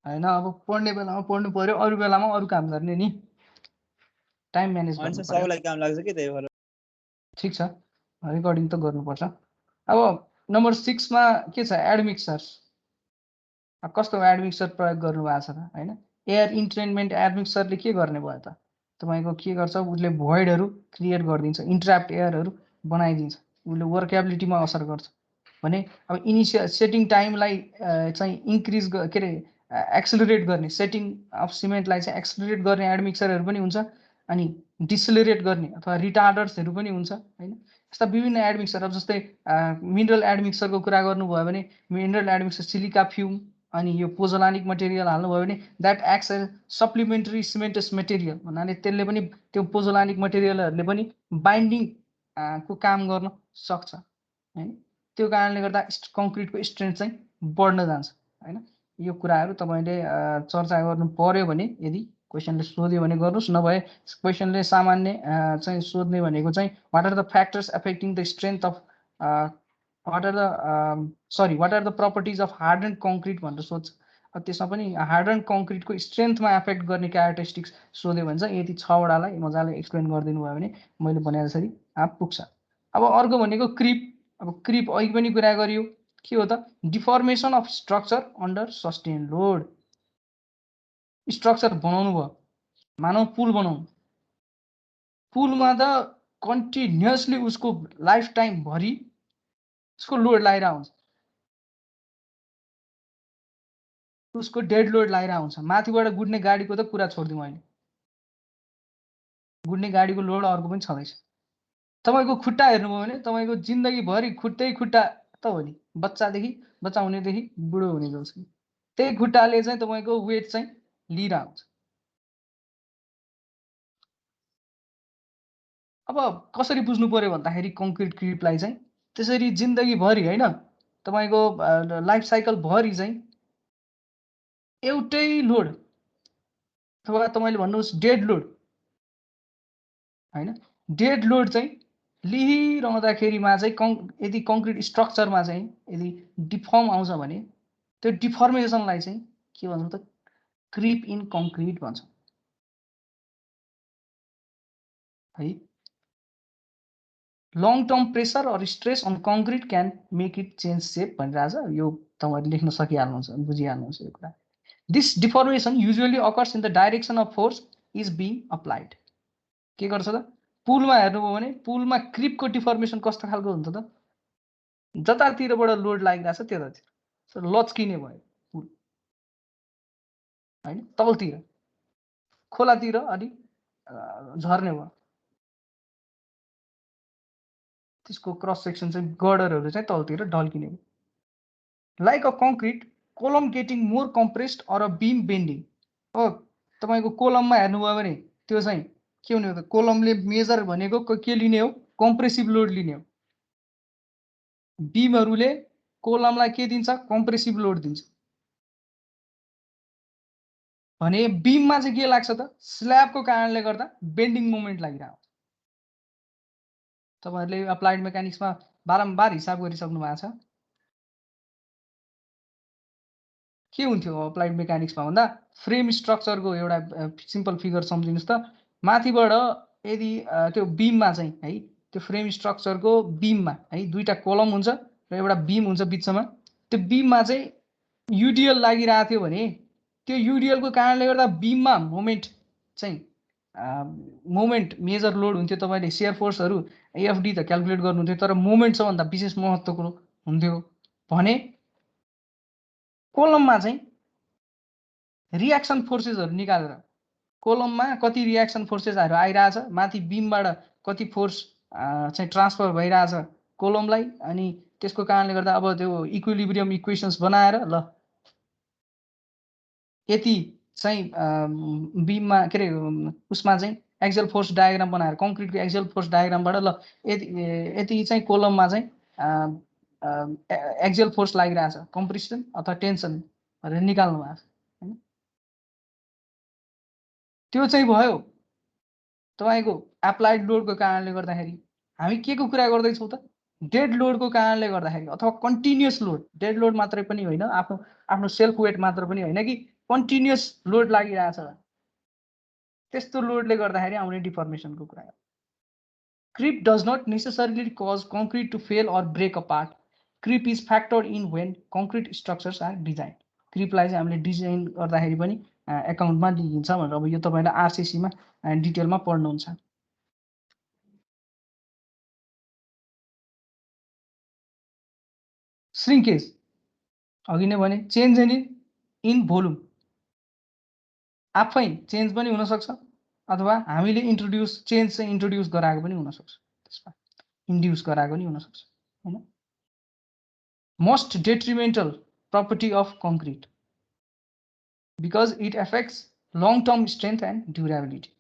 हैन। अब पढ्ने बेलामा पढ्नु पर्यो, अरू बेलामा अरू काम गर्ने नि, टाइम म्यानेज अनि गर्नु सर पर्यो। सबैलाई काम लाग्छ कि त्यही भएर। ठिक छ, रेकर्डिङ त गर्नुपर्छ। अब नम्बर 6 मा के छ, एडमिक्सर। कस्तो एडमिक्सर प्रयोग गर्नु भएको छ त हैन। एयर इन्ट्रेनमेन्ट एडमिक्सरले के गर्ने भयो त, तपाईँको के गर्छ, उसले भोइडहरू क्रिएट गरिदिन्छ, इन्ट्र्याप्ट एयरहरू बनाइदिन्छ, उसले वर्केबिलिटीमा असर गर्छ भने। अब इनिसियल सेटिङ टाइमलाई चाहिँ इन्क्रिज के अरे एक्सेलरेट गर्ने, सेटिङ अफ सिमेन्टलाई चाहिँ एक्सेलरेट गर्ने एडमिक्सरहरू पनि हुन्छ, अनि डिसेलरेट गर्ने अथवा रिटार्डर्सहरू पनि हुन्छ हैन। यस्ता विभिन्न एडमिक्सर, अब जस्तै मिनरल एडमिक्सरको कुरा गर्नुभयो भने मिनरल एडमिक्सर सिलिका फ्युम अनि यो पोजोलानिक मटेरियल हाल्नुभयो भने that acts as supplementary cementitious material भन्नाले त्यसले पनि त्यो पोजोलानिक मटेरियलहरूले पनि बाइन्डिङ को काम गर्न सक्छ हैन। त्यो कारणले गर्दा कङ्क्रिटको स्ट्रेन्थ चाहिँ बढ्न जान्छ हैन। यो कुराहरू तपाईँले चर्चा गर्नु पर्यो भने, यदि क्वेसनले सोध्यो भने गर्नुहोस्, नभए क्वेसनले सामान्य चाहिँ सोध्ने भनेको चाहिँ what are the factors affecting the strength of what are the properties of hard and concrete भनेर सोध्छ। अब त्यसमा पनि हार्ड एन्ड कङ्क्रिटको स्ट्रेन्थमा एफेक्ट गर्ने क्यारेक्टरिस्टिक्स सोध्यो भने चाहिँ यति 6वटालाई मजाले एक्सप्लेन गरिदिनु भयो भने मैले भने जसरी पुग्छ। अब अर्को भनेको क्रिप। अब क्रिप अघि पनि कुरा गरियो, के हो त, deformation of structure under sustain load. Structure बनाउनु भयो, मानव पुल बनाउनु, पुलमा त कन्टिन्युअसली उसको लाइफ टाइम भरि उसको लोड लागिरहेको हुन्छ, उसको डेड लोड लागिरहेको हुन्छ। माथिबाट गुड्ने गाडीको त कुरा छोडिदिउँ, अहिले गुड्ने गाडीको लोड अर्को पनि छँदैछ। तपाईँको खुट्टा हेर्नुभयो भने तपाईँको जिन्दगीभरि खुट्टै खुट्टा त हो नि, बच्चा हुनेदेखि बुढो हुने जस्तो त्यही खुट्टाले चाहिँ तपाईँको वेट चाहिँ लिइरहेको हुन्छ। अब कसरी बुझ्नु पर्यो भन्दाखेरि कङ्क्रिट क्रिपलाई चाहिँ त्यसरी जिन्दगीभरि होइन, तपाईँको लाइफ साइकल भरि चाहिँ एउटै लोड अथवा तपाईँले भन्नुहोस् डेड लोड हैन, डेड लोड चाहिँ लिइरहँदाखेरिमा चाहिँ यदि कङ्क्रिट स्ट्रक्चरमा चाहिँ यदि डिफर्म आउँछ भने त्यो डिफर्मेसनलाई चाहिँ के भन्छ त, क्रिप इन कङ्क्रिट भन्छ है। Long term pressure or stress on concrete can make it change shape भनिरहेछ। यो तपाईँहरूले लेख्न सकिहाल्नुहुन्छ, बुझिहाल्नुहुन्छ यो कुरा। This deformation usually occurs in the direction of force is being applied. के गर्छ त, पुलमा हेर्नुभयो भने पुलमा क्रिपको डिफर्मेसन कस्तो खालको हुन्छ त, जतातिरबाट लोड लागिरहेछ त्यतातिर लच्किने भयो पुल हैन, तलतिर खोलातिर अलि झर्ने भयो, त्यसको क्रस सेक्सन चाहिँ गर्डरहरू चाहिँ तलतिर ढल्किने भयो। Like a concrete column getting more compressed or a beam bending. अब तपाईँको कोलममा हेर्नुभयो भने त्यो चाहिँ के हुने हो त, कोलमले मेजर भनेको के लिने हो, कम्प्रेसिभ लोड लिने हो। बिमहरूले कोलमलाई के दिन्छ, कम्प्रेसिभ लोड दिन्छ भने बिममा चाहिँ के लाग्छ त, स्ल्याबको कारणले गर्दा बेन्डिङ मोमेन्ट लागिरहेको हुन्छ। तपाईँहरूले अप्लाइड मेकानिक्समा बारम्बार हिसाब गरिसक्नु भएको छ। के हुन्थ्यो अप्लाइड मेकानिक्समा भन्दा, फ्रेम स्ट्रक्चरको एउटा सिम्पल फिगर सम्झिनुहोस् त। माथिबाट यदि त्यो बिममा चाहिँ है, त्यो फ्रेम स्ट्रक्चरको बिममा है दुईटा कोलम हुन्छ र एउटा बिम हुन्छ बिचमा। त्यो बिममा चाहिँ युडिएल लागिरहेको थियो भने त्यो युडिएलको कारणले गर्दा बिममा मोमेन्ट चाहिँ मोमेन्ट मेजर लोड हुन्थ्यो। तपाईँले सेयर फोर्सहरू एएफडी त क्यालकुलेट गर्नुहुन्थ्यो, तर मोमेन्ट सबभन्दा विशेष महत्त्वपूर्ण हुन्थ्यो भने कोलममा चाहिँ रियाक्सन फोर्सेसहरू निकालेर कोलममा कति रियाक्सन फोर्सेसहरू आइरहेछ, माथि बिमबाट कति फोर्स चाहिँ ट्रान्सफर भइरहेछ कोलमलाई, अनि त्यसको कारणले गर्दा अब त्यो इक्विलिब्रियम इक्वेसन्स बनाएर ल यति चाहिँ बिममा के अरे उसमा चाहिँ एक्सियल फोर्स डायग्राम बनाएर कङ्क्रिटको एक्सियल फोर्स डायग्रामबाट ल यति चाहिँ कोलममा चाहिँ एक्सियल फोर्स लागिरहेछ, कम्प्रेसन अथवा टेन्सन भनेर निकाल्नु भएको छ हैन। त्यो चाहिँ भयो तपाईँको एप्लाइड लोडको कारणले गर्दाखेरि। हामी के को कुरा गर्दैछौँ त, डेड लोडको कारणले गर्दाखेरि अथवा कन्टिन्युअस लोड। डेड लोड मात्रै पनि होइन, आफ्नो सेल्फ वेट मात्र पनि होइन कि कन्टिन्युअस लोड लागिरहेछ त्यस्तो लोडले गर्दाखेरि आउने डिफर्मेसनको कुरा हो creep does not necessarily cause concrete to fail or break apart creep is factored in when concrete structures are design क्रिपलाई चाहिँ हामीले डिजाइन गर्दाखेरि पनि एकाउन्टमा लिइन्छ भनेर अब यो तपाईँले आरसिसीमा डिटेलमा पढ्नुहुन्छ श्रिङ्केज अघि नै भने चेन्ज इन भोल्युम आफै चेन्ज पनि हुनसक्छ अथवा हामीले चेन्ज चाहिँ इन्ट्रोड्युस गराएको पनि हुनसक्छ त्यसमा इन्ड्युस गराएको पनि हुनसक्छ हैन most detrimental property of concrete because it affects long term strength and durability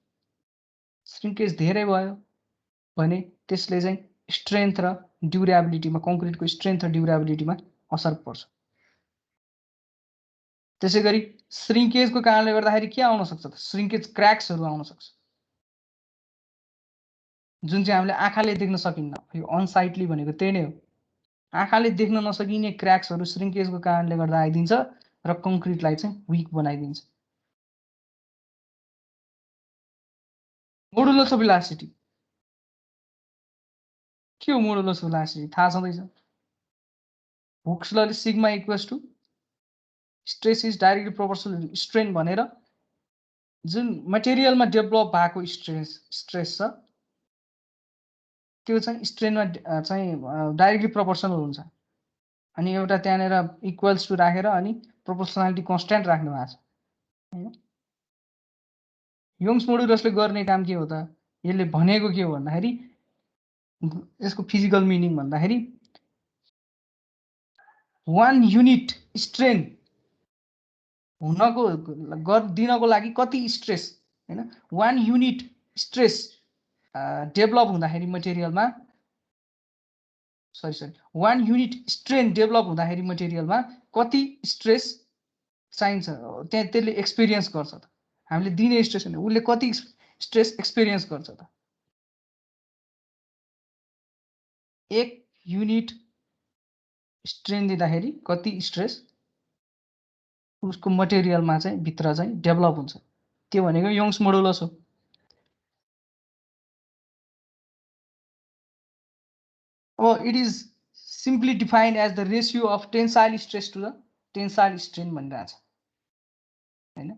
shrinkage धेरै भयो भने त्यसले चाहिँ स्ट्रेन्थ र ड्युरेबिलिटीमा कङ्क्रिटको स्ट्रेन्थ र ड्युरेबिलिटीमा असर पर्छ त्यसै गरी श्रिङ्केजको कारणले गर्दाखेरि के आउन सक्छ त श्रिङ्केज क्र्याक्सहरू आउन सक्छ जुन चाहिँ हामीले आँखाले देख्न सकिन्न यो अनसाइटली भनेको त्यही नै हो आँखाले देख्न नसकिने क्र्याक्सहरू श्रिङ्केजको कारणले गर्दा आइदिन्छ र कङ्क्रिटलाई चाहिँ विक बनाइदिन्छ मोडुलस अफ इलास्टिसिटी के हो मोडुलस अफ इलास्टिसिटी थाहा छँदैछ हुक्स लले sigma equals to stress is directly proportional strain भनेर जुन मटेरियलमा डेभलप भएको स्ट्रेस छ त्यो चाहिँ स्ट्रेनमा चाहिँ डाइरेक्टली प्रोपोर्सनल हुन्छ अनि एउटा त्यहाँनेर इक्वल्स टु राखेर अनि प्रोपोर्सनालिटी कन्स्ट्यान्ट राख्नु भएको छ हैन यङ्स मोडुलसले गर्ने काम के हो त यसले भनेको के हो भन्दाखेरि यसको फिजिकल मिनिङ भन्दाखेरि 1 युनिट स्ट्रेन दिनको लागि कति स्ट्रेस हैन 1 युनिट स्ट्रेस डेभलप हुँदाखेरि मटेरियलमा 1 युनिट स्ट्रेन डेभलप हुँदाखेरि मटेरियलमा कति स्ट्रेस चाहिन्छ त्यसले एक्सपिरियन्स गर्छ त हामीले दिने स्ट्रेस भने उसले कति स्ट्रेस एक्सपिरियन्स गर्छ त 1 युनिट स्ट्रेन दिँदाखेरि कति स्ट्रेस उसको मटेरियलमा चाहिँ भित्र चाहिँ डेभलप हुन्छ त्यो भनेको यङ्स मोडुलस हो अब it is simply defined as the ratio of tensile stress to the tensile strain भनिरहेछ हैन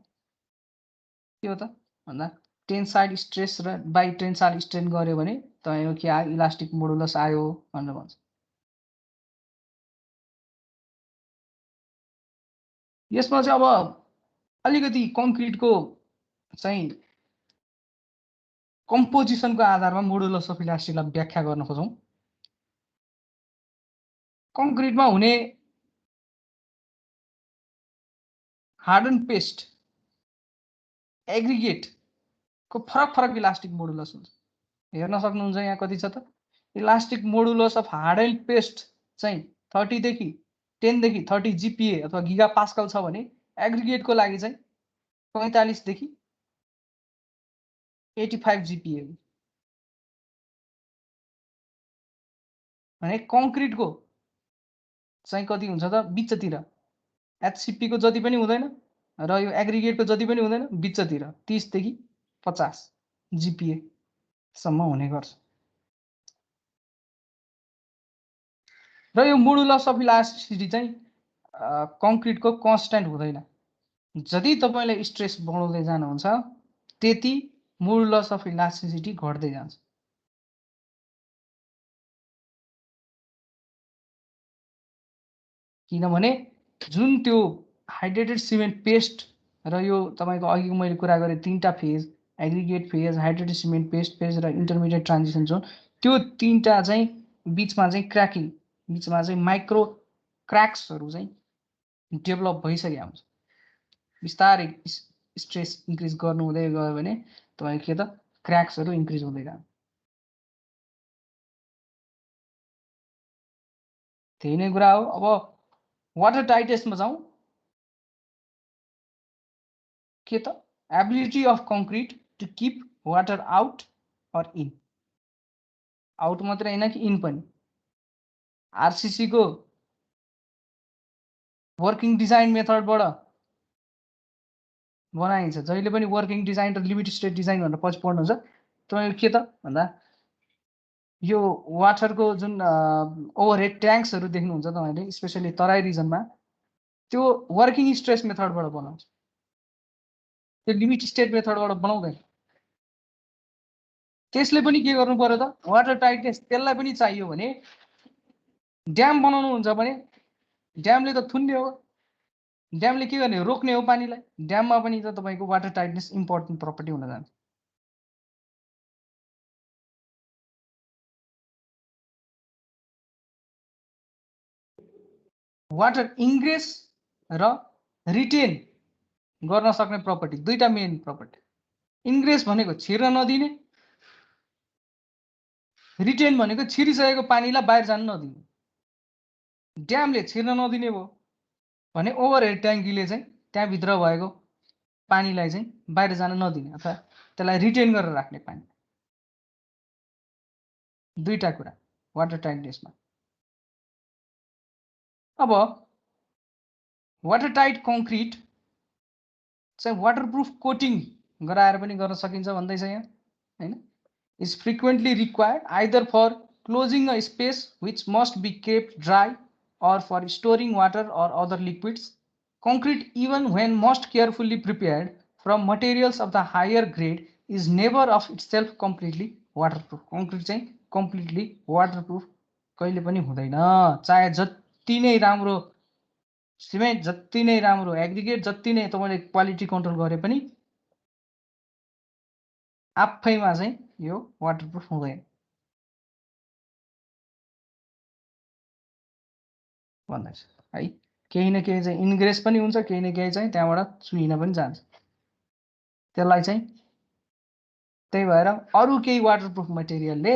के हो त भन्दा टेन्साइल स्ट्रेस र बाई टेन्साइल स्ट्रेन गर्यो भने तपाईँको के आयो इलास्टिक मोडुलस आयो भनेर भन्छ यसमा चाहिँ अब अलिकति कङ्क्रिटको चाहिँ कम्पोजिसनको आधारमा मोडुलस अफ इलास्टिकलाई व्याख्या गर्न खोजौँ कङ्क्रिटमा हुने हार्डन पेस्ट एग्रिगेटको फरक इलास्टिक मोडुलस हुन्छ हेर्न सक्नुहुन्छ यहाँ कति छ त elastic modulus of harden paste चाहिँ 30 देखि 10 देखि 30 जीपीए अथवा गिगा पास्कल छ भने एग्रिगेटको लागि चाहिँ 45 देखि 85 जीपीए भने कङ्क्रिटको चाहिँ कति हुन्छ त बिचतिर एचसीपी को जति पनि हुँदैन र यो एग्रिगेटको जति पनि हुँदैन बिचतिर 30 देखि 50 जीपीए सम्म हुने गर्छ र यो मोडुलस अफ इलास्टिसिटी चाहिँ कङ्क्रिटको कन्स्ट्यान्ट हुँदैन जति तपाईले स्ट्रेस बढाउँदै जानुहुन्छ त्यति मोडुलस अफ इलास्टिसिटी घट्दै जान्छ किनभने जुन त्यो हाइड्रेटेड सिमेन्ट पेस्ट र यो तपाईको अघि मैले कुरा गरे तीनटा phase aggregate phase hydrated cement paste phase र इन्टरमिडिएट ट्रान्जिसन जोन त्यो तीनटा चाहिँ बीचमा चाहिँ क्रैकिङ बीचमा चाहिँ माइक्रो क्रैक्सहरु चाहिँ डेभलप भइसकेको हुन्छ बिस्तारै स्ट्रेस इन्क्रिज गर्नु हुँदै गयो भने तपाईको के त क्रैक्सहरु इन्क्रिज हुँदै जान्छ त्यही नै कुरा हो अब वाटर टाइटेस्टमा जाउँ के त ability of concrete to keep water out or in out मात्रै हैन कि इन पनि आरसीसी को वर्किङ डिजाइन मेथडबाट बनाइन्छ। जहिले पनि वर्किङ डिजाइन र लिमिट स्टेट डिजाइन भनेर पछि पढ्नुहुन्छ तपाईँको के त भन्दा यो वाटरको जुन ओभरहेड ट्याङ्क्सहरू देख्नुहुन्छ तपाईँले स्पेसली तराई रिजनमा त्यो वर्किङ स्ट्रेस मेथडबाट बनाउँछ, त्यो लिमिट स्टेट मेथडबाट बनाउँदैन। त्यसले पनि के गर्नु पर्यो त वाटर टाइटनेस त्यसलाई पनि चाहियो भने ड्याम बनाउनु हुन्छ भने ड्यामले त थुन्ने हो, ड्यामले के गर्ने हो रोक्ने हो पानीलाई। ड्याममा पनि त तपाईँको वाटर टाइटनेस इम्पोर्टेन्ट प्रपर्टी हुन जान्छ। वाटर इन्ग्रेस र रिटेन गर्न सक्ने प्रपर्टी दुईटा मेन प्रपर्टी। इन्ग्रेस भनेको छिर्न नदिने, रिटेन भनेको छिरिसकेको पानीलाई बाहिर जान नदिने। ड्यामले छिर्न नदिने भयो भने ओभरहेड ट्याङ्कीले चाहिँ त्यहाँभित्र भएको पानीलाई चाहिँ बाहिर जान नदिने अथवा त्यसलाई रिटेन गरेर राख्ने पानी। दुईटा कुरा वाटर टाइटनेसमा। अब वाटर टाइट कङ्क्रिट चाहिँ वाटरप्रुफ कोटिङ गराएर पनि गर्न सकिन्छ भन्दैछ यहाँ हैन। Is frequently required either for closing a space which must be kept dry or for storing water or other liquids. Concrete, even when most carefully prepared from materials of the higher grade, is never of itself completely waterproof. Concrete चाहिँ completely waterproof कहिले पनि हुँदैन। चाहे जति नै राम्रो cement, जति नै राम्रो एग्रिगेट, जति नै तपाईँले क्वालिटी कन्ट्रोल गरे पनि आफैमा चाहिँ यो वाटरप्रुफ हुँदैन भन्दैछ है। केही न केही चाहिँ इन्ग्रेस पनि हुन्छ, केही न केही चाहिँ त्यहाँबाट चुहिन पनि जान्छ। त्यसलाई चाहिँ त्यही भएर अरू केही वाटरप्रुफ मटेरियलले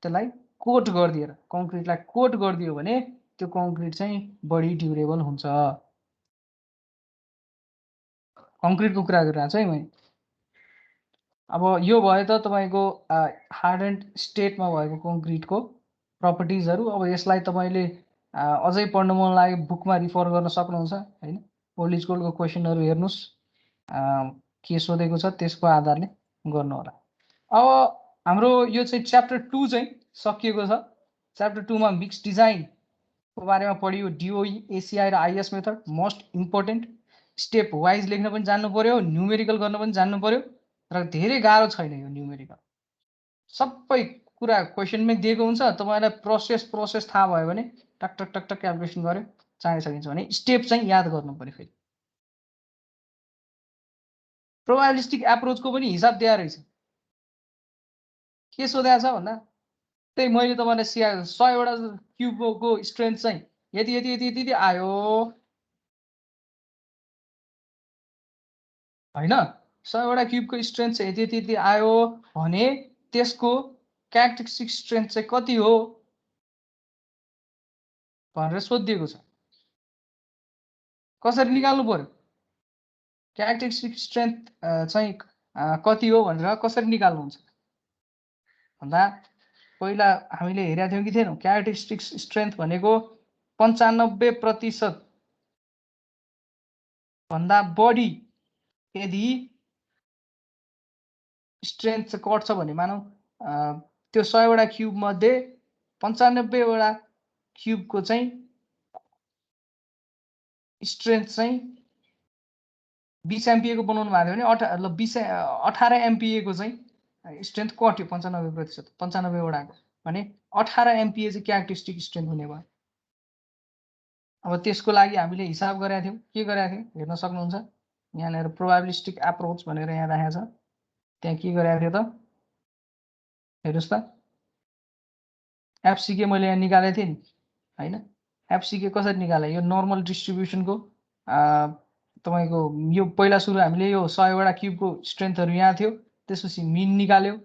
त्यसलाई कोट गरिदिएर कङ्क्रिटलाई कोट गरिदियो भने त्यो कङ्क्रिट चाहिँ बढी ड्युरेबल हुन्छ। कङ्क्रिटको कुरा गरिरहेको छु है मैले। अब यो भयो त तपाईँको हार्डेन्ड स्टेटमा भएको कङ्क्रिटको प्रपर्टिजहरू। अब यसलाई तपाईँले अझै पढ्नु मन लाग्यो बुकमा रिफर गर्न सक्नुहुन्छ हैन। ओल्ड इज गोल्डको क्वेसनहरू हेर्नुहोस्, के सोधेको छ त्यसको आधारले गर्नु होला। अब हाम्रो यो चाहिँ च्याप्टर 2 चाहिँ सकिएको छ। च्याप्टर 2 मा मिक्स डिजाइनको बारेमा पढियो। डिओई, एसीआई र IS method most important. Step wise लेख्न पनि जान्नु पर्यो, न्युमेरिकल गर्न पनि जान्नु पर्यो र धेरै गाह्रो छैन यो न्युमेरिकल। सबै कुरा क्वेसनमै दिएको हुन्छ, तपाईँलाई प्रोसेस थाहा भयो भने टक टक टक टक क्यालकुलेसन गर्यो चाँडै सकिन्छ भने स्टेप चाहिँ याद गर्नु पर्यो। फेरि प्रोबाबिलिस्टिक एप्रोचको पनि हिसाब दिएर रहेछ। के सोधेको छ भन्दा त्यही मैले तपाईँलाई सिकाएको 100वटा क्युबको स्ट्रेन्थ चाहिँ यति यति यति यति आयो हैन। 100वटा क्युबको स्ट्रेन्थ चाहिँ यति यति यति आयो भने त्यसको क्यारेक्टरिस्टिक स्ट्रेन्थ चाहिँ कति हो भनेर सोधिएको छ। कसरी निकाल्नु पर्यो क्यारेक्टरिस्टिक स्ट्रेन्थ चाहिँ कति हो भनेर कसरी निकाल्नुहुन्छ भन्दा पहिला हामीले हेरेका थियौँ कि थिएनौँ। क्यारेक्टरिस्टिक स्ट्रेन्थ भनेको 95% भन्दा बढी यदि स्ट्रेन्थ चाहिँ कट्छ भने मानौँ त्यो 100वटा क्युब मध्ये 95वटा क्युबको चाहिँ स्ट्रेन्थ चाहिँ 20 MPa को बनाउनु भएको थियो भने 18 MPa को चाहिँ स्ट्रेन्थ कट्यो 95%, 95वटाको भने 18 MPa चाहिँ क्यारेक्टरिस्टिक स्ट्रेन्थ हुने भयो। अब त्यसको लागि हामीले हिसाब गरेका थियौँ। के गरेका थियौँ हेर्न सक्नुहुन्छ यहाँनिर प्रोबाबिलिस्टिक एप्रोच भनेर यहाँ राखेको छ। त्यहाँ के गरेको थियो त हेर्नुहोस् त एफसीके मैले यहाँ निकालेको थिएँ नि हैन। एफसीके कसरी निकाले यो नर्मल डिस्ट्रिब्युसनको तपाईँको यो पहिला सुरु हामीले यो 100वटा क्युबको स्ट्रेन्थहरू यहाँ थियो, त्यसपछि मिन निकाल्यो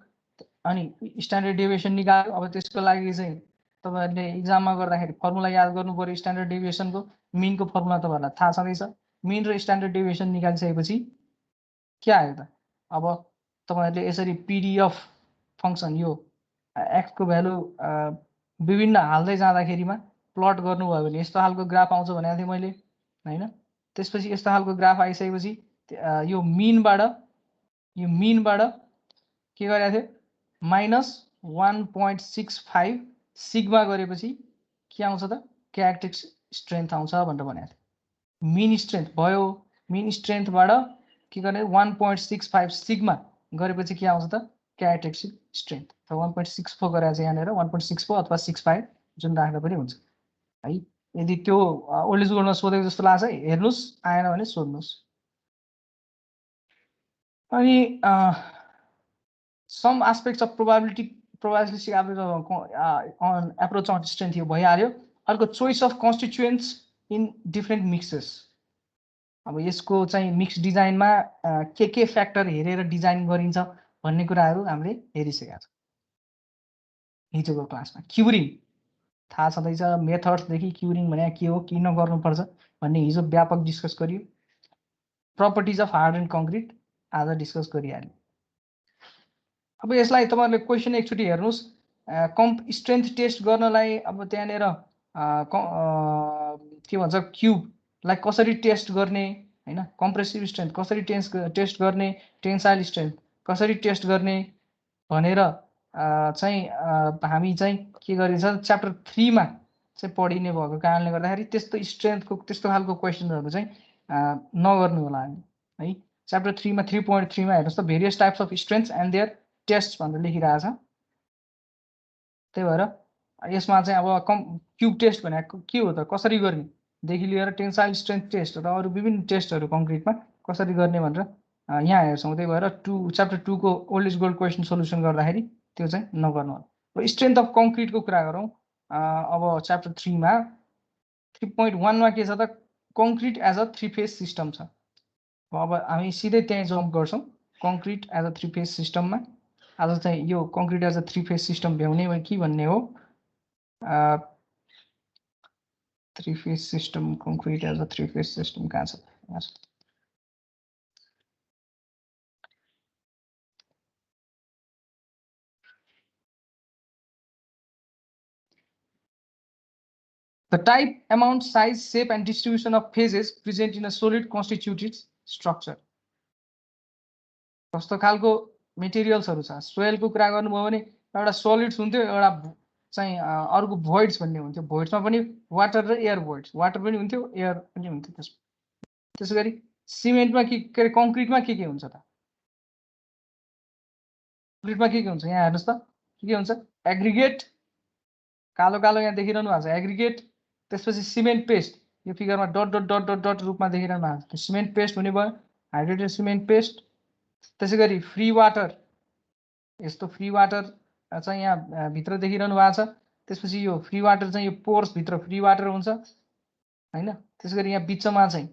अनि स्ट्यान्डर्ड डेभिएसन निकाल्यो। अब त्यसको लागि चाहिँ तपाईँहरूले इक्जाममा गर्दाखेरि फर्मुला याद गर्नु पर्यो स्ट्यान्डर्ड डेभिएसनको। मिनको फर्मुला तपाईँहरूलाई थाहा छँदैछ। मिन र स्ट्यान्डर्ड डेभिएसन निकालिसकेपछि के आयो त अब तपाईँहरूले यसरी पिडिएफ फङ्सन यो एक्सको भ्यालु विभिन्न हाल्दै जाँदाखेरिमा प्लट गर्नुभयो भने यस्तो खालको ग्राफ आउँछ भनेको थिएँ मैले हैन। त्यसपछि यस्तो खालको ग्राफ आइसकेपछि यो मिनबाट के गरेको थियो -1.65 सिग्मा गरेपछि के आउँछ त क्यारेक्टरिस्टिक स्ट्रेन्थ आउँछ भनेर भनेको थियो। मिन स्ट्रेन्थ भयो, मिन स्ट्रेन्थबाट के गर्ने 1.65 सिग्मा गरेपछि के आउँछ त क्यारेक्टरिस्टिक स्ट्रेन्थ। त 1.64 गरेर चाहिँ यहाँनिर 1.64 अथवा 65 जुन राख्दा पनि हुन्छ है। यदि त्यो ओल्ड इज गोल्डमा सोधेको जस्तो लाग्छ हेर्नुहोस्, आएन भने सोध्नुहोस्। अनि some aspects of probabilistic approach on strength यो भइहाल्यो। अर्को choice of constituents in different mixes. अब यसको चाहिँ मिक्स डिजाइनमा के फ्याक्टर हेरेर डिजाइन गरिन्छ भन्ने कुराहरू हामीले हेरिसकेका छौँ हिजोको क्लासमा। क्युरिङ थाहा छँदैछ, मेथड्सदेखि क्युरिङ भने के हो, किन गर्नुपर्छ भन्ने हिजो व्यापक डिस्कस गरियो। Properties of hard and concrete आज डिस्कस गरिहाल्यो। अब यसलाई तपाईँहरूले क्वेसन एकचोटि हेर्नुहोस्। स्ट्रेन्थ टेस्ट गर्नलाई अब त्यहाँनिर के भन्छ क्युबलाई कसरी टेस्ट गर्ने हैन, कम्प्रेसिभ स्ट्रेन्थ कसरी टेस्ट गर्ने, टेन्साइल स्ट्रेन्थ कसरी टेस्ट गर्ने भनेर चाहिँ हामी चाहिँ के गरिन्छ च्याप्टर 3 मा चाहिँ पढिने भएको कारणले गर्दाखेरि त्यस्तो स्ट्रेन्थको त्यस्तो खालको क्वेसनहरु चाहिँ नगर्नु होला हामी है। च्याप्टर 3 मा 3.3 मा हेर्नुस् त various types of strengths and their test भनेर लेखिरहेको छ। त्यही भएर यसमा चाहिँ अब क्युब टेस्ट भनेको के हो त, कसरी गर्ने देखि लिएर टेन्साइल स्ट्रेन्थ टेस्ट र अरू विभिन्न टेस्टहरू कङ्क्रिटमा कसरी गर्ने भनेर यहाँ हेर्छौँ। त्यही भएर च्याप्टर 2 को old is gold question solution गर्दाखेरि त्यो चाहिँ नगर्नु होला। स्ट्रेन्थ अफ कङ्क्रिटको कुरा गरौँ। अब च्याप्टर 3 मा 3.1 मा के छ त concrete as a 3 phase system छ। अब हामी सिधै त्यही जम्प गर्छौँ कङ्क्रिट एज अ 3 फेज सिस्टममा। आज चाहिँ यो concrete as a 3 phase system भ्याउने के भन्ने हो। 3 phase system concrete as a 3 phase system कहाँ छ? यहाँ छ। The type, amount, size, shape and distribution of phases present in a solid constitute its structure. कस्तो खालको मेटेरियल्सहरु छ। सोइलको कुरा गर्नुभयो भने एउटा सोलिड्स हुन्थ्यो, एउटा चाहिँ अर्को भोइड्स भन्ने हुन्थ्यो। भोइड्समा पनि वाटर र एयर भोइड्स, वाटर पनि हुन्थ्यो एयर पनि हुन्थ्यो। त्यसैगरी सिमेन्टमा के रे कङ्क्रिटमा के हुन्छ त? कङ्क्रिटमा के हुन्छ यहाँ हेर्नुस् त के हुन्छ? एग्रिगेट कालो कालो यहाँ देखिरहनु भएको छ एग्रिगेट। त्यसपछि सिमेन्ट पेस्ट यो फिगरमा dot dot dot dot dot रूपमा देखिरहनु भएको छ। त्यो सिमेन्ट पेस्ट हुने भयो हाइड्रेटेड सिमेन्ट पेस्ट। त्यसैगरी फ्री वाटर यस्तो फ्री वाटर चाहिँ यहाँ भित्र देखिरहनु भएको छ। त्यसपछि यो फ्री वाटर चाहिँ यो पोर्स भित्र फ्री वाटर हुन्छ हैन। त्यसैगरी यहाँ बिचमा चाहिँ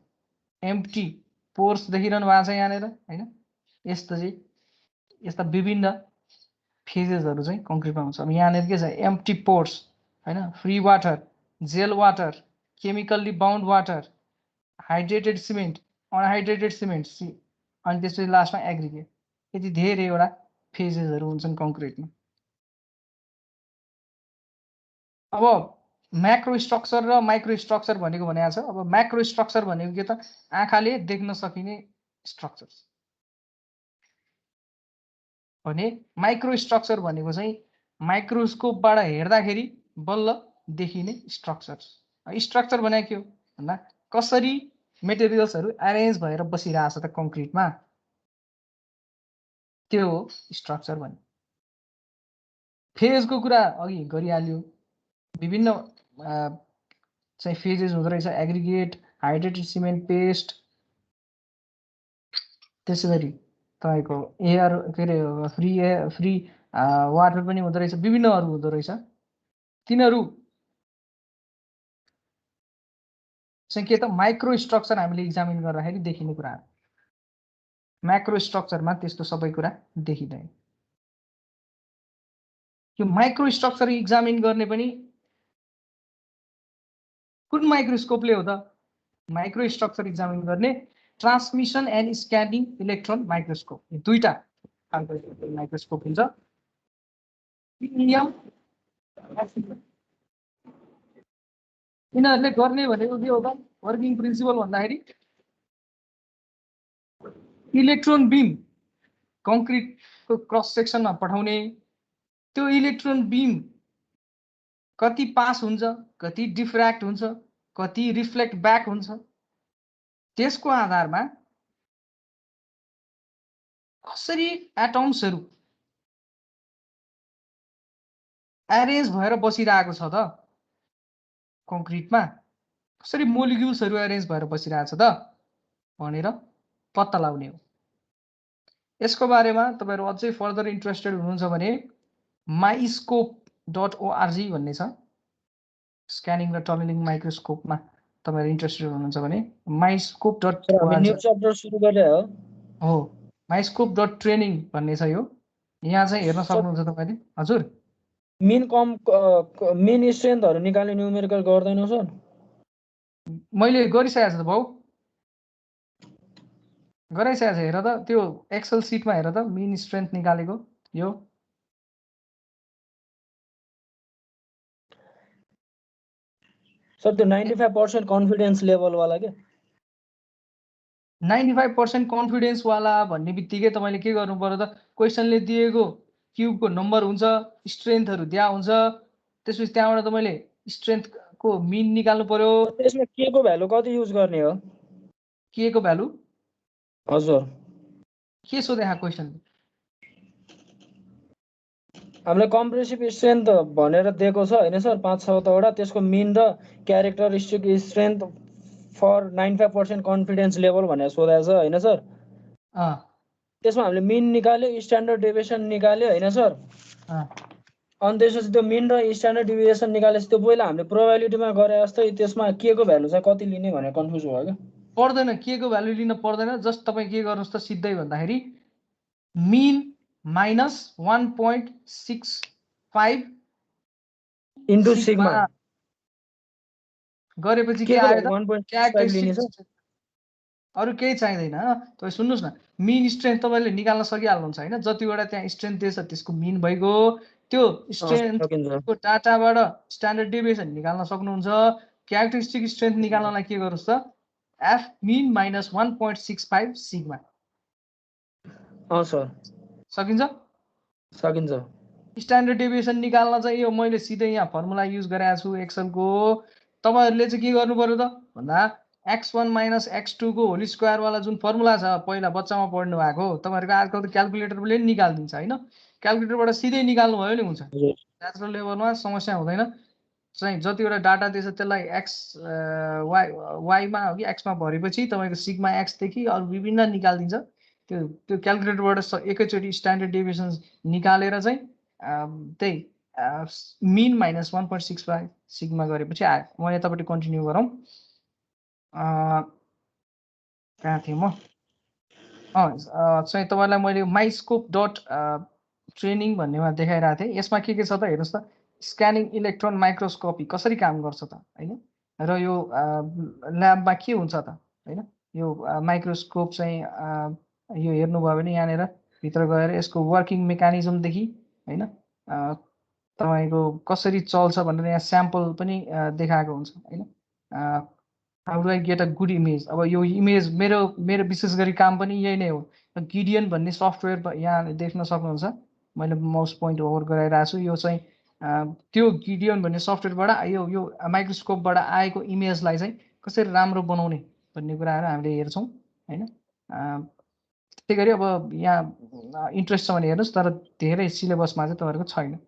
एम्प्टी पोर्स देखिरहनु भएको छ यहाँनिर हैन। यस्तो चाहिँ यस्ता विभिन्न फेजेसहरु चाहिँ कङ्क्रिटमा हुन्छ। अब यहाँनिर के छ एम्प्टी पोर्स हैन, free water, gel water, chemically bound water, hydrated cement, unhydrated cement अनि त्यसपछि लास्टमा एग्रिगेट। यति धेरैवटा फेजेसहरु हुन्छन् कङ्क्रिटमा। अब म्याक्रो स्ट्रक्चर र माइक्रो स्ट्रक्चर भनेको भनेको छ। अब म्याक्रो स्ट्रक्चर भनेको के त आँखाले देख्न सकिने स्ट्रक्चर भने माइक्रो स्ट्रक्चर भनेको चाहिँ माइक्रोस्कोपबाट हेर्दाखेरि बल्ल देखिने स्ट्रक्चर। स्ट्रक्चर भनेको के हो भन्दा कसरी मेटेरियल्सहरु अरेन्ज भएर बसिरहेछ त कङ्क्रिटमा, त्यो हो स्ट्रक्चर भन्ने। फेजको कुरा अघि गरिहाल्यो। विभिन्न चाहिँ फेजेस हुँदो रहेछ एग्रिगेट, हाइड्रेटेड सिमेन्ट पेस्ट, त्यसैगरी तपाईको एयर के रे फ्री वाटर पनि हुँदो रहेछ, विभिन्नहरु हुँदो रहेछ। तिनीहरु चाहिँ के त माइक्रो स्ट्रक्चर हामीले एक्जामिन गर्दाखेरि देखिने कुरा हो। म्याक्रो स्ट्रक्चरमा त्यस्तो सबै कुरा देखिदैन। यो माइक्रो स्ट्रक्चर एक्जामिन गर्ने पनि कुन माइक्रोस्कोपले हो त? माइक्रो स्ट्रक्चर एक्जामिन गर्ने transmission and scanning electron microscope. यो दुईटा खालको माइक्रोस्कोप हुन्छ। यिनीहरूले गर्ने भनेको के हो त वर्किङ प्रिन्सिपल भन्दाखेरि इलेक्ट्रोन बीम कङ्क्रिटको क्रस सेक्सनमा पठाउने, त्यो इलेक्ट्रोन बीम कति पास हुन्छ, कति डिफ्र्याक्ट हुन्छ, कति रिफ्लेक्ट ब्याक हुन्छ, त्यसको आधारमा कसरी एटम्सहरू एरेन्ज भएर बसिरहेको छ त कङ्क्रिटमा, कसरी मोलिक्युल्सहरू एरेन्ज भएर बसिरहेको छ त भनेर पत्ता लगाउने हो। यसको बारेमा तपाईहरु अझै फर्दर इन्ट्रेस्टेड हुनुहुन्छ भने myscope.org भन्ने छ, स्क्यानिङ र टनलिङ माइक्रोस्कोपमा तपाईहरु इन्ट्रेस्टेड हुनुहुन्छ भने myscope.org न्यू च्याप्टर सुरु गरे हो, myscope.training भन्ने छ यो, यहाँ चाहिँ हेर्न सक्नुहुन्छ तपाईले। हजुर मिन स्ट्रेन्थहरु निकाल्ने न्युमेरिकल गर्दैन सर? मैले गरिसकेको छु भाउ, गराइसकेको छ। हेर त त्यो एक्सेल सिटमा हेर त मिन स्ट्रेन्थ निकालेको यो सर त्यो 95% कन्फिडेन्स लेभल वाला के 95% कन्फिडेन्स वाला भन्ने बित्तिकै तपाईले के गर्नु पर्यो त, क्वेशनले दिएको क्युबको नम्बर हुन्छ, स्ट्रेन्थहरु दिया हुन्छ, त्यसपछि त्यहाँबाट तपाईले स्ट्रेन्थको मिन निकाल्नु पर्यो। त्यसमा के को भ्यालु कति युज गर्ने हो? के को भ्यालु? हजुर के सोधे यहाँ क्वेशनले? हामीले कम्प्रेसिभ स्ट्रेन्थ भनेर दिएको छ हैन सर, 5-6 वटा, त्यसको मिन र characteristic strength for 95% confidence level भनेर सोधेको छ हैन सर? त्यसमा हामीले मिन निकाल्यो, स्ट्यान्डर्ड डेभिएसन निकाल्यो हैन सर? अनि त्यसपछि त्यो मिन र स्ट्यान्डर्ड डेभिएसन निकालेपछि त्यो पहिला हामीले प्रोबेबिलिटीमा गरे जस्तै त्यसमा के को भ्यालु चाहिँ कति लिने भनेर कन्फ्युज भयो के? पर्दैन, के को भ्यालु लिन पर्दैन। जस्ट तपाई के गर्नुस् त, सिधै भन्दाखेरि मिन माइनस 1.65 इन्टु सिग्मा गरेपछि के आयो त? अरु केही चाहिँदैन। तपाई सुन्नुस् न, मिन स्ट्रेन्थ तपाईले निकाल्न सकिहाल्नुहुन्छ हैन? जतिवटा त्यहाँ स्ट्रेन्थ दिएछ त्यसको मिन भइगयो, त्यो स्ट्रेन्थको डाटाबाट स्ट्यान्डर्ड डेभिएसन निकाल्न सक्नुहुन्छ। क्यारेक्टरिस्टिक स्ट्रेन्थ निकाल्नलाई के गर्नुस् त, F mean minus 1.65 sigma. Sir सकिन्छ? सकिन्छ। स्ट्यान्डर्ड डेभिएसन निकाल्न चाहिँ यो मैले सिधै यहाँ फर्मुला युज गरेको छु एक्सेलको। तपाईहरुले चाहिँ के गर्नु पर्यो त भन्दा x1 माइनस x2 को होल स्क्वायर वाला जुन फर्मुला छ पहिला बच्चामा पढ्नु भएको, तपाईहरुको आजकल त क्याल्कुलेटरले नि निकाल्दिन्छ हैन? क्याल्कुलेटरबाट सिधै निकाल्नु भयो नि हुन्छ। नेचुरल लेभलमा समस्या हुँदैन। चाहिँ जतिवटा डाटा दिएछ त्यसलाई x y मा हो कि x मा भरेपछि तपाईको सिग्मा x देखि अरु विभिन्न निकाल्दिन्छ। त्यो क्याल्कुलेटरबाट एकैचोटी स्ट्यान्डर्ड डेभिएसन निकालेर चाहिँ त्यही मिन माइनस 1.65 सिग्मा गरेपछि आयो। म यतापट्टि कन्टिन्यू गरौँ। कहाँ थिएँ म? चाहिँ तपाईलाई मैले myscope.training भन्नेमा देखाइरहेको थिएँ। यसमा के छ त हेर्नुस् त, स्क्यानिङ इलेक्ट्रोन माइक्रोस्कोपी कसरी काम गर्छ त हैन? र यो ल्याबमा के हुन्छ त हैन? यो माइक्रोस्कोप चाहिँ यो हेर्नुभयो भने यहाँनिर भित्र गएर यसको वर्किङ मेकानिजमदेखि हैन तपाईको कसरी चल्छ भनेर यहाँ स्याम्पल पनि देखाएको हुन्छ हैन? How do I get a good image. अब यो इमेज मेरो विशेष गरी काम पनि यही नै हो। गिडियन भन्ने सफ्टवेयर यहाँ देख्न सक्नुहुन्छ, मैले माउस पोइन्ट ओभर गराइरहेको छु। यो चाहिँ त्यो गिडियन भन्ने सफ्टवेयरबाट यो माइक्रोस्कोपबाट आएको इमेजलाई चाहिँ कसरी राम्रो बनाउने भन्ने कुराहरू हामीले हेर्छौँ हैन? त्यसै गरी अब यहाँ इन्ट्रेस्ट छ भने हेर्नुस्, तर धेरै सिलेबसमा चाहिँ तपाईहरुको छैन है।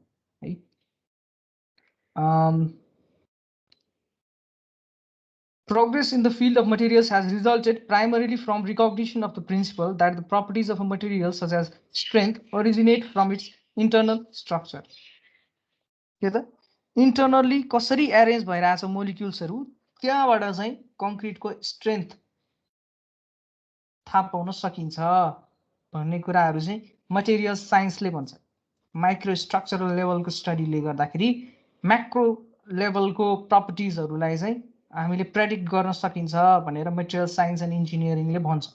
Progress in the field of materials has resulted primarily from recognition of the principle that the properties of a material such as strength originate from its internal structure. के त इन्टरनली कसरी एरेन्ज भइरहेछ मोलिक्युल्सहरु, त्यहाँबाट चाहिँ कङ्क्रिटको स्ट्रेन्थ थाहा पाउन सकिन्छ भन्ने कुराहरु चाहिँ मटेरियल साइन्सले भन्छ। माइक्रो स्ट्रक्चरल लेभलको स्टडीले गर्दाखेरि म्याक्रो लेभलको प्रपर्टिजहरुलाई चाहिँ हामीले प्रेडिक्ट गर्न सकिन्छ भनेर मटेरियल साइन्स एन्ड इन्जिनियरिङले भन्छ।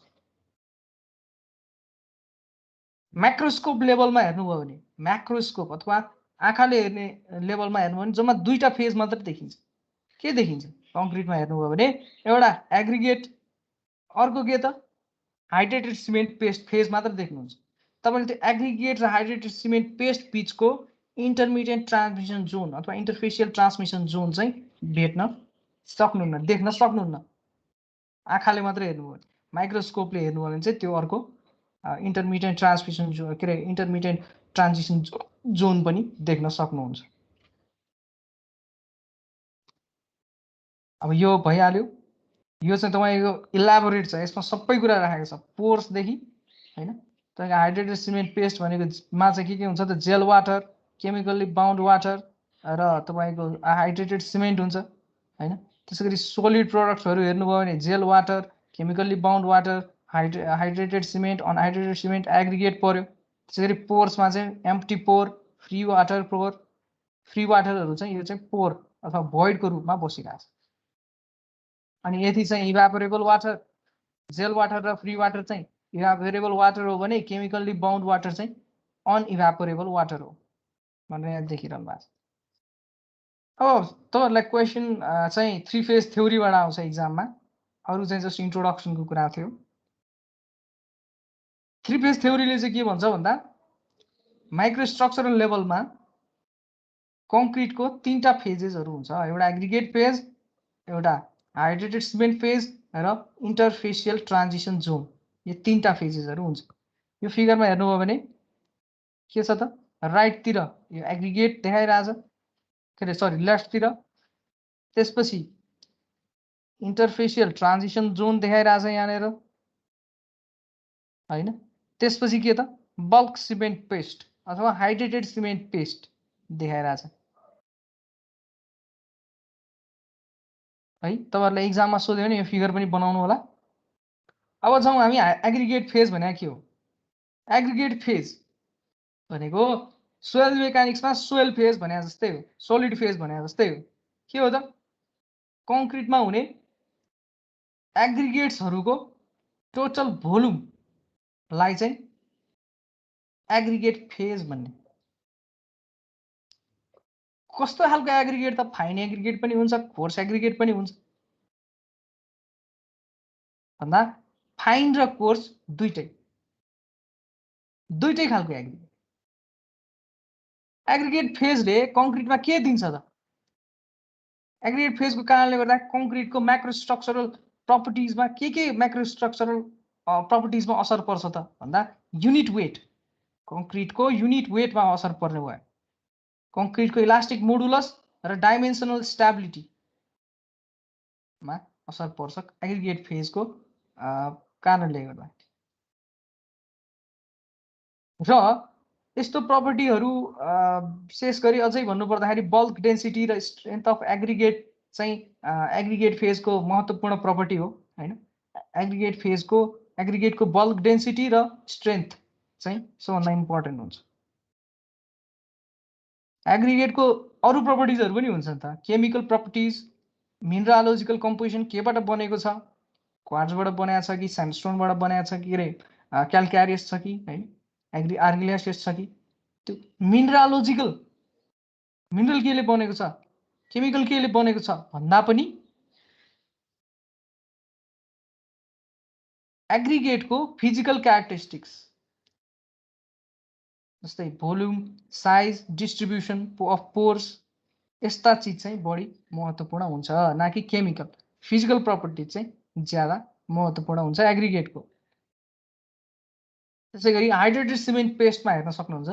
म्याक्रोस्कोप लेभलमा हेर्नुभयो भने, म्याक्रोस्कोप अथवा आँखाले हेर्ने लेभलमा हेर्नुभयो भने जम्मा दुईटा फेज मात्र देखिन्छ। के देखिन्छ? कङ्क्रिटमा हेर्नुभयो भने एउटा एग्रिगेट, अर्को के त हाइड्रेटेड सिमेन्ट पेस्ट फेज मात्र देख्नुहुन्छ। तपाईले त्यो एग्रिगेट र हाइड्रेटेड सिमेन्ट पेस्ट बीचको इन्टरमिडिएट ट्रान्समिसन जोन अथवा इन्टरफेसियल ट्रान्समिसन जोन चाहिँ भेट्न सक्नुहुन्न, देख्न सक्नुहुन्न। आँखाले मात्रै हेर्नुभयो भने, माइक्रोस्कोपले हेर्नुभयो भने चाहिँ त्यो अर्को इन्टरमिडिएट ट्रान्समिसन जोन के अरे इन्टरमिडिएट ट्रान्जिसन जोन पनि देख्न सक्नुहुन्छ। अब यो भइहाल्यो। यो चाहिँ तपाईको इलाबोरेट छ, यसमा सबै कुरा राखेको छ, पोर्सदेखि हैन। तपाईको हाइड्रेटेड सिमेन्ट पेस्ट भनेको मा चाहिँ के हुन्छ त, gel water, chemically bound water र तपाईको हाइड्रेटेड सिमेन्ट हुन्छ हैन। त्यसैगरी सोलिड प्रोडक्ट्सहरु हेर्नुभयो भने gel water, chemically bound water, hydrated cement, unhydrated cement, aggregate पर्यो। त्यसैगरी पोर्समा चाहिँ empty pore, free water pore, free वाटरहरु चाहिँ यो चाहिँ पोर अथवा भोइडको रूपमा बसिरहेको छ। अनि यदि चाहिँ इभापोरेबल वाटर, जेल वाटर र फ्री वाटर चाहिँ इभापोरेबल वाटर हो भने केमिकल्ली बाउन्ड वाटर चाहिँ अनइभापोरेबल वाटर हो भनेर यहाँ देखिरहनु भएको छ। अब तपाईहरुलाई क्वेशन चाहिँ 3 फेज थ्योरीबाट आउँछ एक्जाममा, अरु चाहिँ जस्ट इन्ट्रोडक्सनको कुरा थियो। 3 फेज थ्योरीले चाहिँ के भन्छ भन्दा माइक्रोस्ट्रक्चरल लेभलमा कङ्क्रिटको 3टा फेजेसहरु हुन्छ, एउटा एग्रिगेट फेज, एउटा हाइड्रेटेड सिमेन्ट फेज र इन्टरफेसियल ट्रान्जिसन जोन। यो 3टा फेजेसहरु हुन्छ। यो फिगरमा हेर्नुभयो भने के छ त, राइटतिर यो एग्रिगेट देखाइरहेछ, के अरे सरी लेफ्टतिर, त्यसपछि इन्टरफेसियल ट्रान्जिसन जोन देखाइरहेछ यहाँनिर हैन। त्यसपछि के त, बल्क सिमेन्ट पेस्ट अथवा हाइड्रेटेड सिमेन्ट पेस्ट देखाइरहेछ है। तपाईहरुलाई एक्जाममा सोध्यो भने यो फिगर पनि बनाउनु होला। अब जाउँ हामी एग्रिगेट फेज भनेको के हो। एग्रिगेट फेज भनेको सोइल मेकानिक्समा सोइल फेज भने जस्तै हो, सोलिड फेज भने जस्तै हो। के हो त, कङ्क्रिटमा हुने एग्रिगेट्सहरुको टोटल भोल्युमलाई चाहिँ एग्रिगेट फेज भन्ने। कस्तो खालको एग्रिगेट त, फाइन एग्रिगेट पनि हुन्छ, कोर्स एग्रिगेट पनि हुन्छ भन्दा फाइन र कोर्स दुईटै खालको एग्रिगेट। एग्रिगेट फेजले कङ्क्रिटमा के दिन्छ त, एग्रिगेट फेजको कारणले गर्दा कङ्क्रिटको म्याक्रोस्ट्रक्चरल प्रपर्टिजमा के म्याक्रोस्ट्रक्चरल प्रपर्टिजमा असर पर्छ त भन्दा युनिट वेट, कङ्क्रिटको युनिट वेटमा असर पर्ने भयो। कङ्क्रिटको इलास्टिक मोडुलस र डाइमेन्सनल स्टेबिलिटीमा असर पर्छ एग्रिगेट फेजको कारणले गर्दा। र यस्तो प्रपर्टीहरु विशेष गरी अझै भन्नु पर्दाखेरि बल्क डेन्सिटी र स्ट्रेन्थ अफ एग्रिगेट चाहिँ एग्रिगेट फेजको महत्त्वपूर्ण प्रपर्टी हो हैन। एग्रिगेटको बल्क डेन्सिटी र स्ट्रेन्थ चाहिँ सबभन्दा इम्पोर्टेन्ट हुन्छ। एग्रिगेटको अरु प्रपर्टिजहरु पनि हुन्छ नि त, केमिकल प्रपर्टिज, मिनरलोजिकल कम्पोजिसन केबाट बनेको छ, क्वार्ट्जबाट बनाएको छ कि स्यान्डस्टोनबाट बनाएको छ कि रे क्याल्कारियस छ कि हैन, आर्गिलेसियस छ कि, त्यो मिनरलोजिकल मिनरल केले बनेको छ, केमिकल केले बनेको छ भन्दा पनि एग्रिगेटको फिजिकल क्यारेक्टरिस्टिक्स जस्तै volume, size, distribution of pores, यस्ता चिज चाहिँ बढी महत्त्वपूर्ण हुन्छ, न कि केमिकल। फिजिकल प्रपर्टिज चाहिँ ज्यादा महत्त्वपूर्ण हुन्छ एग्रिगेटको। त्यसैगरी हाइड्रेटेड सिमेन्ट पेस्टमा हेर्न सक्नुहुन्छ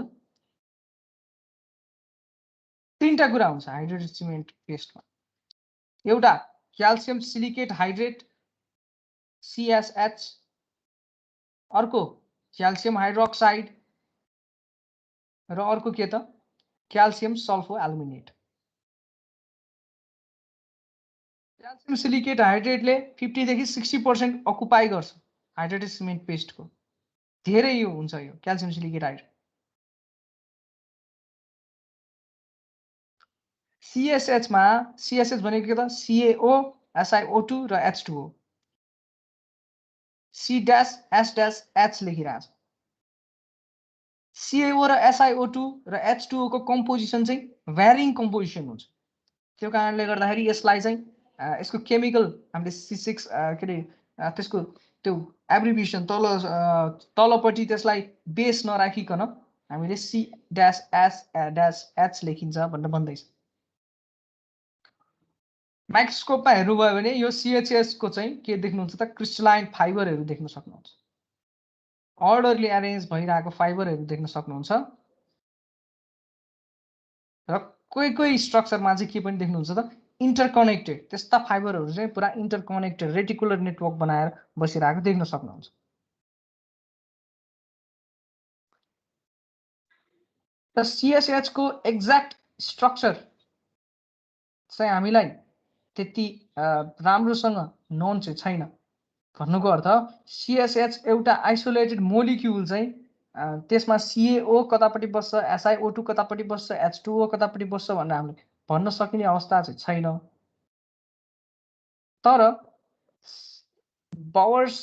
3टा कुरा हुन्छ हाइड्रेटेड सिमेन्ट पेस्टमा। एउटा क्याल्सियम सिलिकेट हाइड्रेट CSH, अर्को क्याल्सियम हाइड्रोक्साइड र अर्को के त, calcium sulfoaluminate. Calcium silicate हाइड्रेटले 50 देखि 60% अकुपाई गर्छ हाइड्रेटेड सिमेन्ट पेस्टको। धेरै यो हुन्छ यो क्याल्सियम सिलिकेट हाइड्रेट। CSH मा CSH भनेको के त, CaO, SiO2 र H2O, C-S-H लेखिरहेछ। CaO र SiO2 र H2O को कम्पोजिसन चाहिँ भ्यारिङ कम्पोजिसन हुन्छ। त्यो कारणले गर्दाखेरि यसलाई चाहिँ यसको केमिकल हामीले C6 के अरे त्यसको त्यो एब्रिभिएसन तलपट्टि त्यसलाई बेस नराखिकन हामीले C-S-H लेखिन्छ भनेर भन्दैछ। माइक्रोस्कोपमा हेर्नुभयो भने यो CHS को चाहिँ के देख्नुहुन्छ त क्रिस्टलाइन फाइबरहरू देख्न सक्नुहुन्छ। अर्डरली एरेन्ज भइरहेको फाइबरहरू देख्न सक्नुहुन्छ र कोही स्ट्रक्चरमा चाहिँ के पनि देख्नुहुन्छ त इन्टरकनेक्टेड त्यस्ता फाइबरहरू चाहिँ पुरा इन्टरकनेक्टेड रेटिकुलर नेटवर्क बनाएर बसिरहेको देख्न सक्नुहुन्छ। र CSH को एक्ज्याक्ट स्ट्रक्चर चाहिँ हामीलाई त्यति राम्रोसँग नोन चाहिँ छैन। भन्नुको अर्थ CSH एउटा आइसोलेटेड मोलिक्युल चाहिँ त्यसमा CaO कतापट्टि बस्छ, SiO2 कतापट्टि बस्छ, H2O कतापट्टि बस्छ भनेर हामीले भन्न सकिने अवस्था चाहिँ छैन। तर पावर्स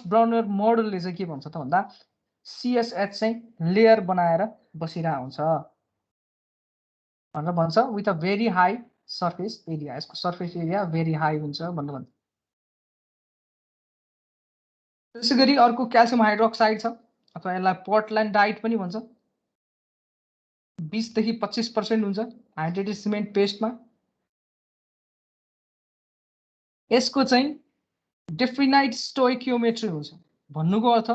ब्राउनर मोडलले चाहिँ के भन्छ त भन्दा CSH चाहिँ लेयर बनाएर बसिरहेको हुन्छ भनेर भन्छ with a very high surface area. यसको सर्फेस एरिया भेरी हाई हुन्छ भनेर भन्छ। त्यसै गरी अर्को क्याल्सियम हाइड्रोक्साइड छ अथवा यसलाई पोर्टल्यान्डाइट पनि भन्छ। 20 देखि 25% हुन्छ हाइड्रेटेड सिमेन्ट पेस्टमा। यसको चाहिँ डेफिनाइट स्टोइकियोमेट्री हुन्छ। भन्नुको अर्थ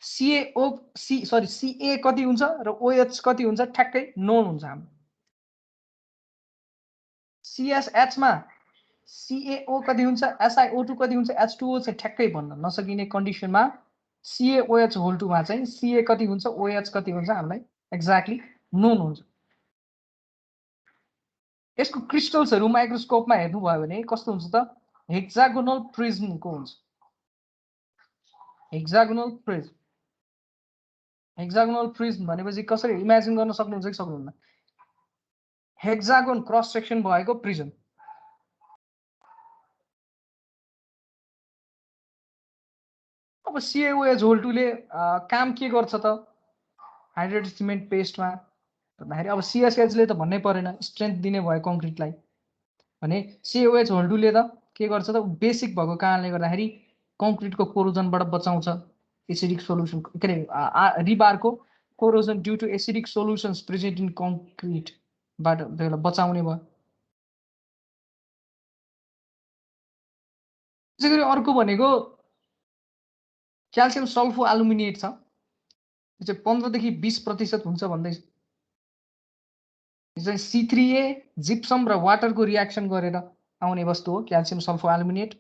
CA कति हुन्छ र OH कति हुन्छ ठ्याक्कै नोन हुन्छ हाम्रो। CSH मा CaO कति हुन्छ, SiO2 कति हुन्छ, H2O चाहिँ ठ्याक्कै भन्न नसकिने कन्डिसनमा CaOH होल 2 मा चाहिँ Ca कति हुन्छ, OH कति हुन्छ हामीलाई एक्ज्याक्टली नोन हुन्छ। यसको क्रिस्टल्सहरू माइक्रोस्कोपमा हेर्नुभयो भने कस्तो हुन्छ त हेक्सागोनल प्रिज्मको हुन्छ। हेक्सागोनल प्रिज्म भनेपछि कसरी इमेजिन गर्न सक्नुहुन्छ कि सक्नुहुन्न? हेक्सागोन क्रस सेक्सन भएको प्रिज्म। अब CaOH होल 2 ले काम के गर्छ त हाइड्रेटेड सिमेन्ट पेस्टमा भन्दाखेरि अब CSH ले त भन्नै परेन स्ट्रेन्थ दिने भयो कङ्क्रिटलाई भने CaOH होल 2 ले त के गर्छ त बेसिक भएको कारणले गर्दाखेरि कङ्क्रिटको कोरोजनबाट बचाउँछ। एसिडिक सोल्युसन के अरे रिबारको corrosion due to acidic solutions present in कङ्क्रिटबाट त्यसलाई बचाउने भयो। त्यसै गरी अर्को भनेको क्याल्सियम सल्फो एल्युमिनेट छ। यो चाहिँ 15 देखि 20% हुन्छ भन्दैछ। यो चाहिँ C3A जिप्सम र वाटरको रियाक्सन गरेर आउने वस्तु हो क्याल्सियम सल्फो एल्युमिनेट।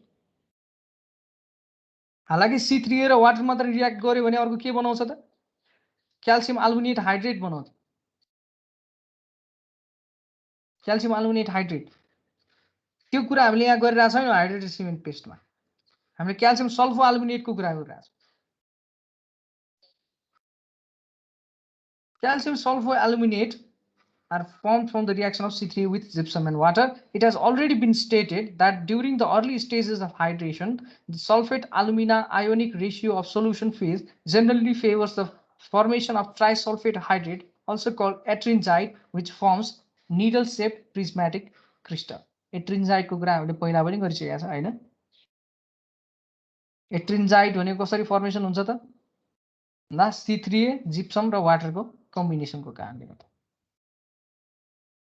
हालाकि C3A र वाटर मात्र रियाक्ट गर्यो भने अर्को के बनाउँछ त क्याल्सियम एल्युमिनेट हाइड्रेट बनाउँछ। क्याल्सियम एल्युमिनेट हाइड्रेट त्यो कुरा हामीले यहाँ गरिरहेको छैनौँ। हाइड्रेटेड सिमेन्ट पेस्टमा हामीले क्याल्सियम सल्फो एल्युमिनेटको कुरा गरिरहेको छौँ। Calcium sulfur aluminate are formed from the reaction of C3 with gypsum and water. It has already been stated that during the early stages of hydration, the sulfate alumina ionic ratio of solution phase generally favors the formation of trisulfate hydrate, also called ettringite, which forms needle-shaped prismatic crystal. Ettringite को कुरा हामीले पहिला पनि गरिसकेका छौँ हैन? Ettringite भनेको कसरी फर्मेसन हुन्छ त? ना C3A जिप्सम र वाटरको कम्बिनेसनको कारणले गर्दा।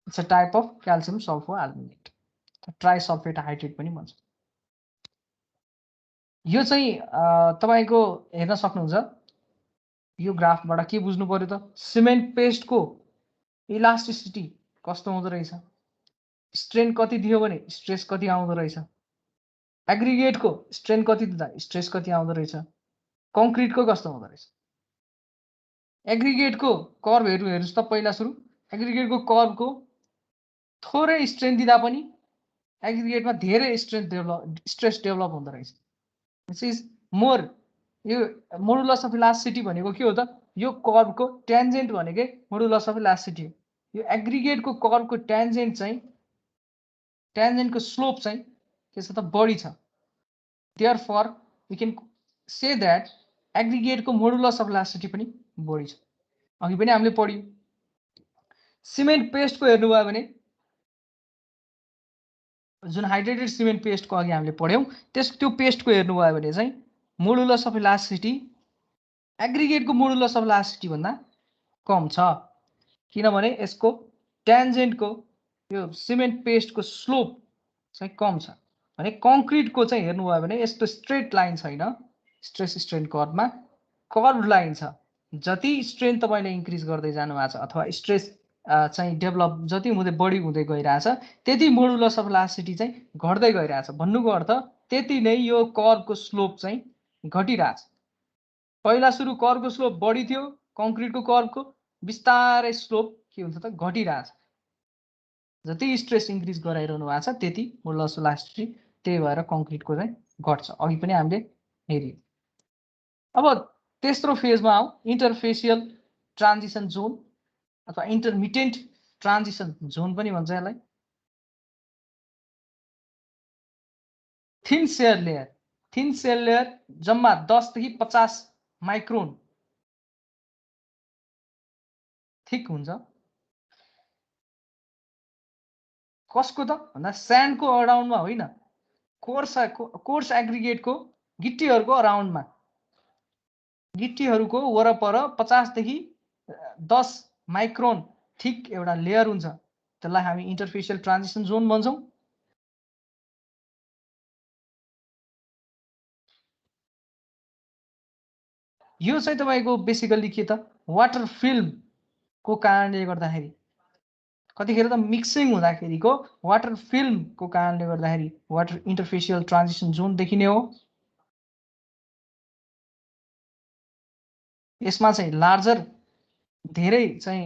It's a type of calcium sulpho aluminate. Trisulphate hydrate पनि भन्छ। यो चाहिँ तपाईको हेर्न सक्नुहुन्छ। यो ग्राफबाट के बुझ्नु पर्यो त सिमेन्ट पेस्टको इलास्टिसिटी कस्तो हुँदो रहेछ, स्ट्रेन कति दियो भने स्ट्रेस कति आउँदो रहेछ, एग्रिगेटको स्ट्रेन कति दिँदा स्ट्रेस कति आउँदो रहेछ, कङ्क्रिटको कस्तो हुँदो रहेछ। एग्रिगेटको कर्भ हेर्नुहोस् त पहिला सुरु। एग्रिगेटको कर्भको थोरै स्ट्रेन दिँदा पनि एग्रिगेटमा धेरै स्ट्रेस डेभलप हुँदो रहेछ। दिस इज मोर यो मोडुलस अफ इलास्टिसिटी भनेको के हो त यो कर्भको ट्यान्जेन्ट भनेकै मोडुलस अफ इलास्टिसिटी हो। यो एग्रिगेटको कर्भको ट्यान्जेन्ट चाहिँ ट्यान्जेन्टको स्लोप चाहिँ के छ त बढी छ। Therefore we can say that एग्रिगेटको मोडुलस अफ इलास्टिसिटी पनि बढी छ। अघि पनि हामीले पढ्यौँ। सिमेन्ट पेस्टको हेर्नुभयो भने जुन हाइड्रेटेड सिमेन्ट पेस्टको अघि हामीले पढ्यौँ त्यो पेस्टको हेर्नुभयो भने चाहिँ मोडुलस अफ इलास्टिसिटी एग्रिगेटको मोडुलस अफ इलास्टिसिटी भन्दा कम छ, किनभने यसको ट्यान्जेन्टको यो सिमेन्ट पेस्टको स्लोप चाहिँ कम छ। भने कङ्क्रिटको चाहिँ हेर्नुभयो भने यस्तो स्ट्रेट लाइन छैन, स्ट्रेस स्ट्रेन कर्भमा कर्भ लाइन छ। जति स्ट्रेन तपाईँले इन्क्रिज गर्दै जानुभएको छ अथवा स्ट्रेस चाहिँ डेभलप जति हुँदै बढी हुँदै गइरहेछ त्यति मोडुलस अफ इलास्टिसिटी चाहिँ घट्दै गइरहेछ। भन्नुको अर्थ त्यति नै यो कर्भको स्लोप चाहिँ घटिरहेछ। पहिला सुरु कर्भको स्लोप बढी थियो कङ्क्रिटको कर्भको, बिस्तारै स्लोप के हुन्छ त घटिरहेछ। जति स्ट्रेस इन्क्रिज गराइरहनु भएको छ त्यति मोडुलस अफ इलास्टिसिटी, त्यही भएर कङ्क्रिटको चाहिँ घट्छ। अघि पनि हामीले हेऱ्यौँ। अब तेस्रो फेजमा आऊ, इन्टरफेसियल ट्रान्जिसन जोन अथवा इन्टरमिडिएट ट्रान्जिसन जोन पनि भन्छ यसलाई। थिन सेल लेयर जम्मा 10 देखि 50 माइक्रोन थिक हुन्छ। कसको त भन्दा स्यान्डको अराउन्डमा होइन, कोर्स एग्रिगेटको गिट्टीहरूको अराउन्डमा, गिट्टीहरूको वरपर 50 देखि 10 माइक्रोन थिक एउटा लेयर हुन्छ। त्यसलाई हामी इन्टरफेसियल ट्रान्जिसन जोन भन्छौँ। यो चाहिँ तपाईँको बेसिकली के त वाटर फिल्मको कारणले गर्दाखेरि, कतिखेर त मिक्सिङ हुँदाखेरिको वाटर फिल्मको कारणले गर्दाखेरि वाटर इन्टरफेसियल ट्रान्जिसन जोन देखिने हो। यसमा चाहिँ लार्जर धेरै चाहिँ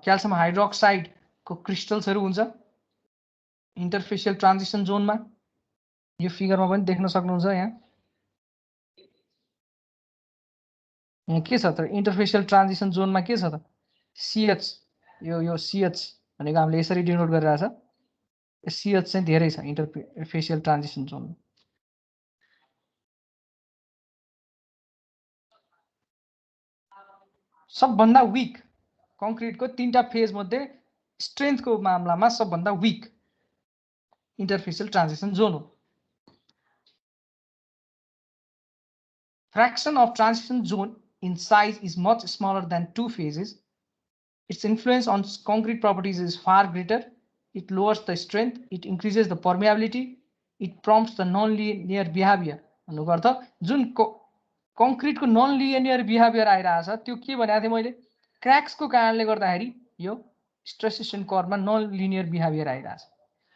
क्याल्सियम हाइड्रोक्साइडको क्रिस्टल्सहरू हुन्छ इन्टरफेसियल ट्रान्जिसन जोनमा। यो फिगरमा पनि देख्न सक्नुहुन्छ। यहाँ के छ त इन्टरफेसियल ट्रान्जिसन जोनमा के छ त CH, यो CH भनेको हामीले यसरी डिनोट गरिरहेछ। CH चाहिँ धेरै छ इन्टरफेसियल ट्रान्जिसन जोनमा। सबभन्दा विक कङ्क्रिटको 3टा फेज मध्ये स्ट्रेन्थको मामलामा सबभन्दा विक इन्टरफेसियल ट्रान्जिसन जोन हो। Fraction of transition John in size is much smaller than 2 phases. Its influence on concrete properties is far greater. It lowers the strength, it increases the permeability, it prompts the non-linear behavior. भन्नुको अर्थ जुन कङ्क्रिटको non linear behaviour आइरहेछ त्यो के भनेको थिएँ मैले, क्र्याक्सको कारणले गर्दाखेरि यो स्ट्रेस स्ट्रेन कर्भमा नन लिनियर बिहेभियर आइरहेछ।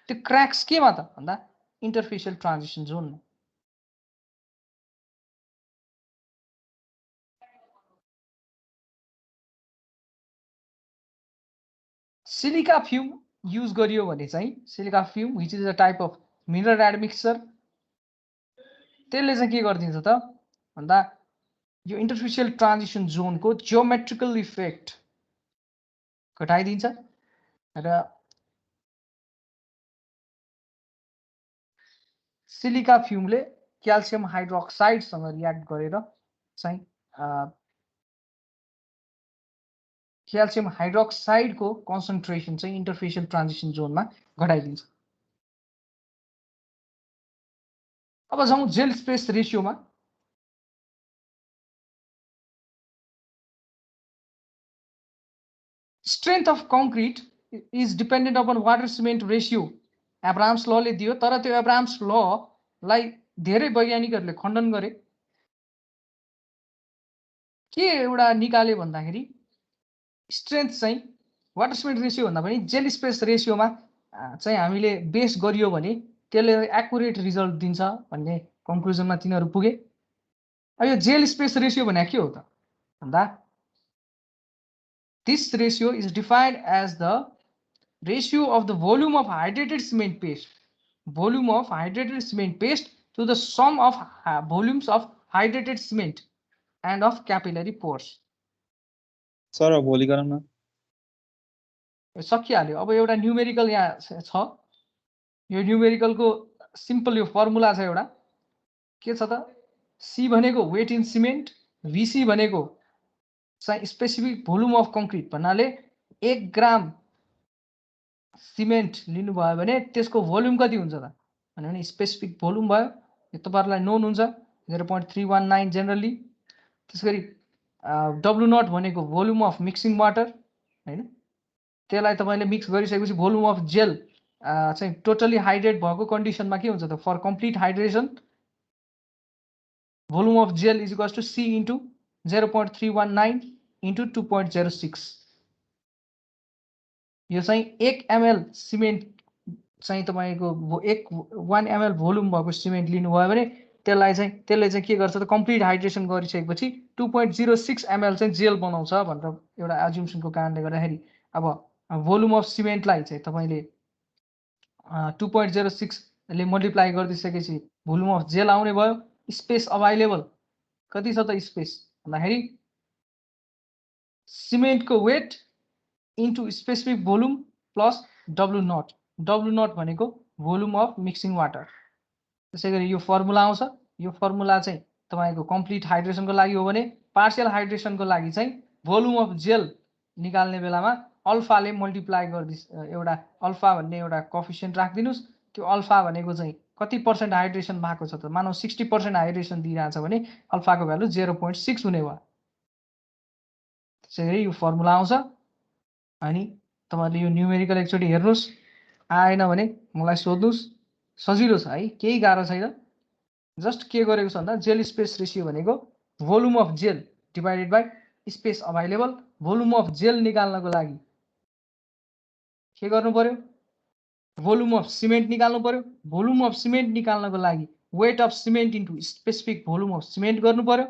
त्यो क्र्याक्स केमा त भन्दा इन्टरफेसियल ट्रान्जिसन जोनमा। सिलिका फ्युम युज गरियो भने चाहिँ silica fume which is a type of mineral admixture, त्यसले चाहिँ के गरिदिन्छ त भन्दा यो इन्टरफेसियल ट्रान्जिसन जोनको जियोमेट्रिकल इफेक्ट घटाइदिन्छ र सिलिका फ्युमले क्याल्सियम हाइड्रोक्साइडसँग रियाक्ट गरेर चाहिँ क्याल्सियम हाइड्रोक्साइडको कन्सन्ट्रेसन चाहिँ इन्टरफेसियल ट्रान्जिसन जोनमा घटाइदिन्छ। अब जाउँ जेल स्पेस रेसियोमा। Strength of concrete is dependent upon water cement ratio, Abrams लले दियो। तर त्यो एब्राहम्स ललाई धेरै वैज्ञानिकहरूले खण्डन गरे। के एउटा निकाले भन्दाखेरि स्ट्रेन्थ चाहिँ वाटर सिमेन्ट रेसियो भन्दा पनि जेल स्पेस रेसियोमा चाहिँ हामीले बेस गरियो भने त्यसले एक्युरेट रिजल्ट दिन्छ भन्ने कन्क्लुजनमा तिनीहरू पुगे। अब यो जेल स्पेस रेसियो भने के हो त भन्दा this ratio is defined as the ratio of the volume of hydrated cement paste, volume of hydrated cement paste to the sum of volumes of hydrated cement and of capillary pores. Sir भोलि गरौँ न, सकिहाल्यो। अब एउटा numerical यहाँ छ, यो न्युमेरिकलको simple यो formula छ एउटा, के छ त C भनेको वेट इन सिमेन्ट, VC भनेको चाहिँ स्पेसिफिक भोल्युम अफ कङ्क्रिट भन्नाले 1 ग्राम सिमेन्ट लिनुभयो भने त्यसको भोल्युम कति हुन्छ त भन्यो भने स्पेसिफिक भोल्युम भयो, यो तपाईँहरूलाई नोन हुन्छ 0.319 जेनरली। त्यसगरी डब्लु नट भनेको भोल्युम अफ मिक्सिङ वाटर हैन, त्यसलाई तपाईँले मिक्स गरिसकेपछि भोल्युम अफ जेल चाहिँ टोटली हाइड्रेट भएको कन्डिसनमा के हुन्छ त, for complete hydration volume of gel is equals to C into 0.319 into 2.06। यो चाहिँ 1 ml सिमेन्ट चाहिँ तपाईँको 1 ml भोल्युम भएको सिमेन्ट लिनुभयो भने त्यसले चाहिँ के गर्छ त, कम्प्लिट हाइड्रेसन गरिसकेपछि 2.06 ml चाहिँ जेल बनाउँछ भनेर एउटा एज्युम्सनको कारणले गर्दाखेरि अब भोल्युम अफ सिमेन्टलाई चाहिँ तपाईँले 2.06 ले मल्टिप्लाई गरिदिइसकेपछि भोल्युम अफ जेल आउने भयो। स्पेस अभाइलेबल कति छ त स्पेस भन्दाखेरि सिमेन्टको weight into specific volume plus W naught भनेको भोल्युम अफ मिक्सिङ वाटर। त्यसै गरी यो फर्मुला आउँछ, यो फर्मुला चाहिँ तपाईँको कम्प्लिट हाइड्रेसनको लागि हो भने पार्शियल हाइड्रेसनको लागि चाहिँ भोल्युम अफ जेल निकाल्ने बेलामा अल्फाले मल्टिप्लाई गरिदिनुहोस्, एउटा अल्फा भन्ने एउटा कोफिसिएन्ट राखिदिनुहोस्। त्यो अल्फा भनेको चाहिँ कति पर्सेन्ट हाइड्रेसन भएको छ त, मानव 60% हाइड्रेसन दिइरहेछ भने अल्फाको भ्यालु 0.6 हुने भयो। त्यसै गरी यो फर्मुला आउँछ। अनि तपाईँले यो न्युमेरिकल एकचोटि हेर्नुहोस्, आएन भने मलाई सोध्नुहोस्, सजिलो छ है, केही गाह्रो छैन। जस्ट के गरेको छ भन्दा जेल स्पेस रेसियो भनेको volume of gel divided by space available. Volume of gel निकाल्नको लागि के गर्नु पर्यो, भोल्युम अफ सिमेन्ट निकाल्नु पर्यो। भोल्युम अफ सिमेन्ट निकाल्नको लागि weight of cement into specific volume of cement गर्नु पर्यो,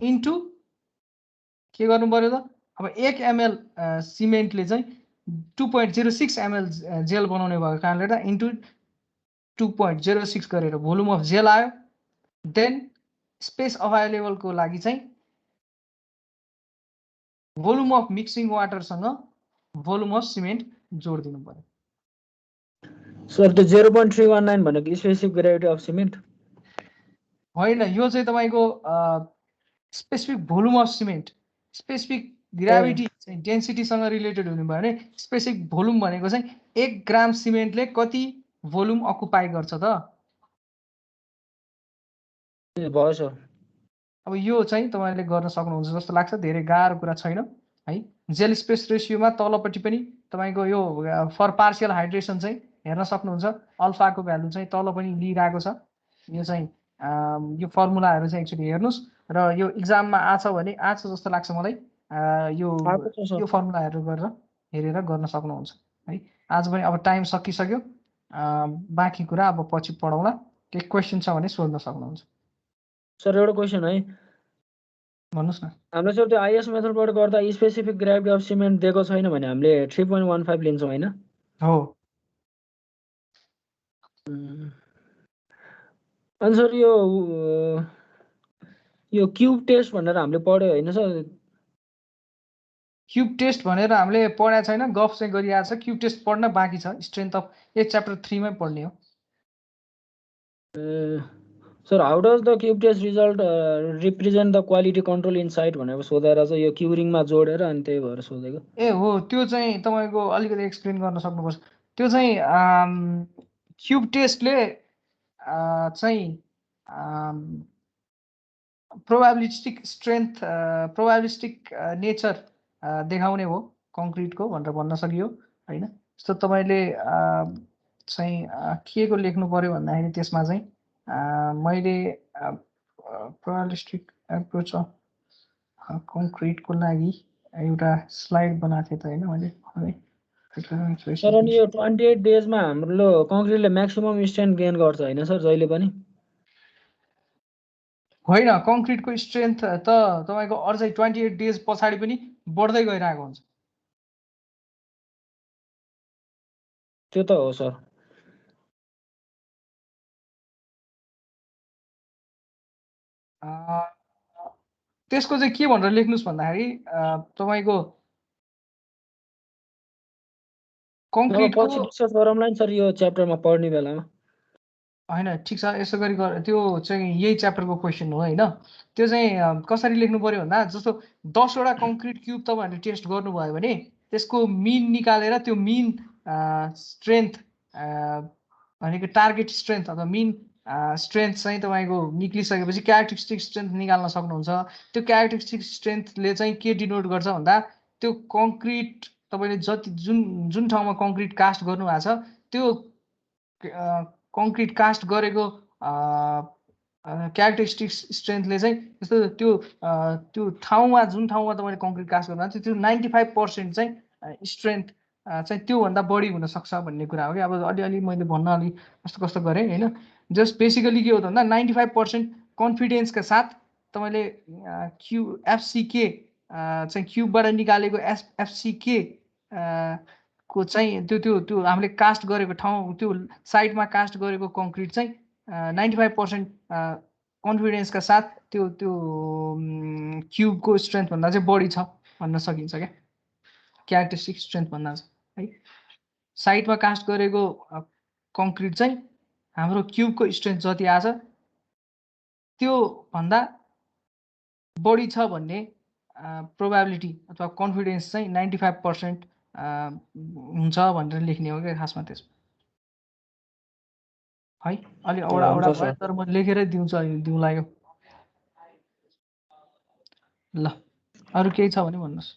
इन्टु के गर्नु पर्यो त, अब 1 ml सिमेन्टले चाहिँ 2.06 ml जेल बनाउने भएको कारणले गर्दा इन्टु 2.06 गरेर भोल्युम अफ जेल आयो। देन स्पेस अभाइलेबलको लागि चाहिँ भोल्युम अफ मिक्सिङ वाटरसँग भोल्युम अफ सिमेन्ट जोडिदिनु पर्यो। सर त्यो 0.319 भनेको स्पेसिफिक ग्रेभिटी अफ सिमेन्ट होइन, यो चाहिँ तपाईँको specific volume of cement. Specific gravity चाहिँ डेन्सिटीसँग रिलेटेड हुने भयो भने स्पेसिफिक भोल्युम भनेको चाहिँ 1 ग्राम सिमेन्टले कति भोल्युम अकुपाई गर्छ त। भयो सर। अब यो चाहिँ तपाईँले गर्न सक्नुहुन्छ जस्तो लाग्छ, धेरै गाह्रो कुरा छैन है। जेल स्पेस रेसियोमा तलपट्टि पनि तपाईँको यो फर पार्शियल हाइड्रेसन चाहिँ हेर्न सक्नुहुन्छ, अल्फाको भ्यालु चाहिँ तल पनि लिइरहेको छ। यो चाहिँ यो फर्मुलाहरू चाहिँ एकचोटि हेर्नुहोस्, र यो इक्जाममा आछ भने आछ जस्तो लाग्छ मलाई। यो फर्मुलाहरू गरेर हेरेर गर्न सक्नुहुन्छ है। आज पनि अब टाइम सकिसक्यो, बाँकी कुरा अब पछि पढौँला। केही क्वेसन छ भने सोध्न सक्नुहुन्छ। सर एउटा क्वेसन है, भन्नुहोस् न। हाम्रो सर त्यो आइएस मेथडबाट गर्दा स्पेसिफिक ग्राभिटी अफ सिमेन्ट दिएको छैन भने हामीले 3.15 लिन्छौँ होइन? हो। अनि सर यो क्युब टेस्ट भनेर हामीले पढ्यो होइन सर? क्युब टेस्ट भनेर हामीले पढाएको छैन, गफ चाहिँ गरिरहेको छ। क्युब टेस्ट पढ्न बाँकी छ, स्ट्रेन्थ अफ च्याप्टर 3 मै पढ्ने हो। Sir how does the cube test result represent the quality control insight भनेर सोधेर चाहिँ यो क्युरिङमा जोडेर अनि त्यही भएर सोधेको। ए हो, त्यो चाहिँ तपाईँको अलिकति एक्सप्लेन गर्न सक्नुपर्छ। त्यो चाहिँ क्युब टेस्टले चाहिँ प्रोबेबिलिस्टिक स्ट्रेन्थ, प्रोबेबिलिस्टिक नेचर देखाउने हो कङ्क्रिटको भनेर भन्न सकियो होइन। जस्तो तपाईँले चाहिँ के को लेख्नु पर्यो भन्दाखेरि त्यसमा चाहिँ मैले प्रोबेबिलिस्टिक एप्रोच अफ कङ्क्रिटको लागि एउटा स्लाइड बनाएको थिएँ त होइन मैले। सर अनि यो 28 डेजमा हाम्रो कङ्क्रिटले म्याक्सिमम स्ट्रेन्थ गेन गर्छ होइन सर जहिले पनि? होइन, कङ्क्रिटको स्ट्रेन्थ त तपाईँको अझै 28 डेज पछाडि पनि बढ्दै गइरहेको हुन्छ। त्यो त हो सर। त्यसको चाहिँ के भनेर लेख्नुहोस् भन्दाखेरि तपाईँको कङ्क्रिटको पछि डिस्कस गरौँला नि सर यो च्याप्टरमा पढ्ने बेलामा। होइन, ठिक छ, यसो गरी त्यो चाहिँ यही च्याप्टरको क्वेसन हो होइन। त्यो चाहिँ कसरी लेख्नु पर्यो भन्दा जस्तो 10 वटा कङ्क्रिट क्युब तपाईँहरूले टेस्ट गर्नुभयो भने त्यसको मिन निकालेर त्यो मिन स्ट्रेन्थ भनेको टार्गेट स्ट्रेन्थ अथवा मिन स्ट्रेन्थ चाहिँ तपाईँको निक्लिसकेपछि क्यारेक्टरिस्टिक स्ट्रेन्थ निकाल्न सक्नुहुन्छ। त्यो क्यारेक्टरिस्टिक स्ट्रेन्थले चाहिँ के डिनोट गर्छ भन्दा त्यो कङ्क्रिट तपाईँले जति जुन ठाउँमा कङ्क्रिट कास्ट गर्नुभएको छ त्यो कङ्क्रिट कास्ट गरेको क्यारेक्टरिस्टिक स्ट्रेन्थले चाहिँ जस्तो त्यो ठाउँमा जुन ठाउँमा तपाईँले कङ्क्रिट कास्ट गर्नुभएको छ त्यो 95% चाहिँ स्ट्रेन्थ चाहिँ त्योभन्दा बढी हुनसक्छ भन्ने कुरा हो कि। अब अलिअलि मैले भन्न अलि कस्तो गरेँ होइन। जस्ट बेसिकली के हो त भन्दा 95% कन्फिडेन्सका साथ तपाईँले एफसिके चाहिँ क्युबबाट निकालेको एफसिके को चाहिँ त्यो हामीले कास्ट गरेको ठाउँ त्यो साइडमा कास्ट गरेको कङ्क्रिट चाहिँ 95% कन्फिडेन्सका साथ त्यो क्युबको स्ट्रेन्थभन्दा चाहिँ बढी छ भन्न सकिन्छ क्या, क्यारेक्टरिस्टिक स्ट्रेन्थ भन्दा चाहिँ है। साइडमा कास्ट गरेको कङ्क्रिट चाहिँ हाम्रो क्युबको स्ट्रेन्थ जति आछ त्यो भन्दा बढी छ भन्ने प्रोबेबिलिटी अथवा कन्फिडेन्स चाहिँ 95% हुन्छ भनेर लेख्ने हो क्या खासमा त्यसमा है। अलि औडा भयो तर म लेखेरै दिउँला यो। ल अरू केही छ भने भन्नुहोस्।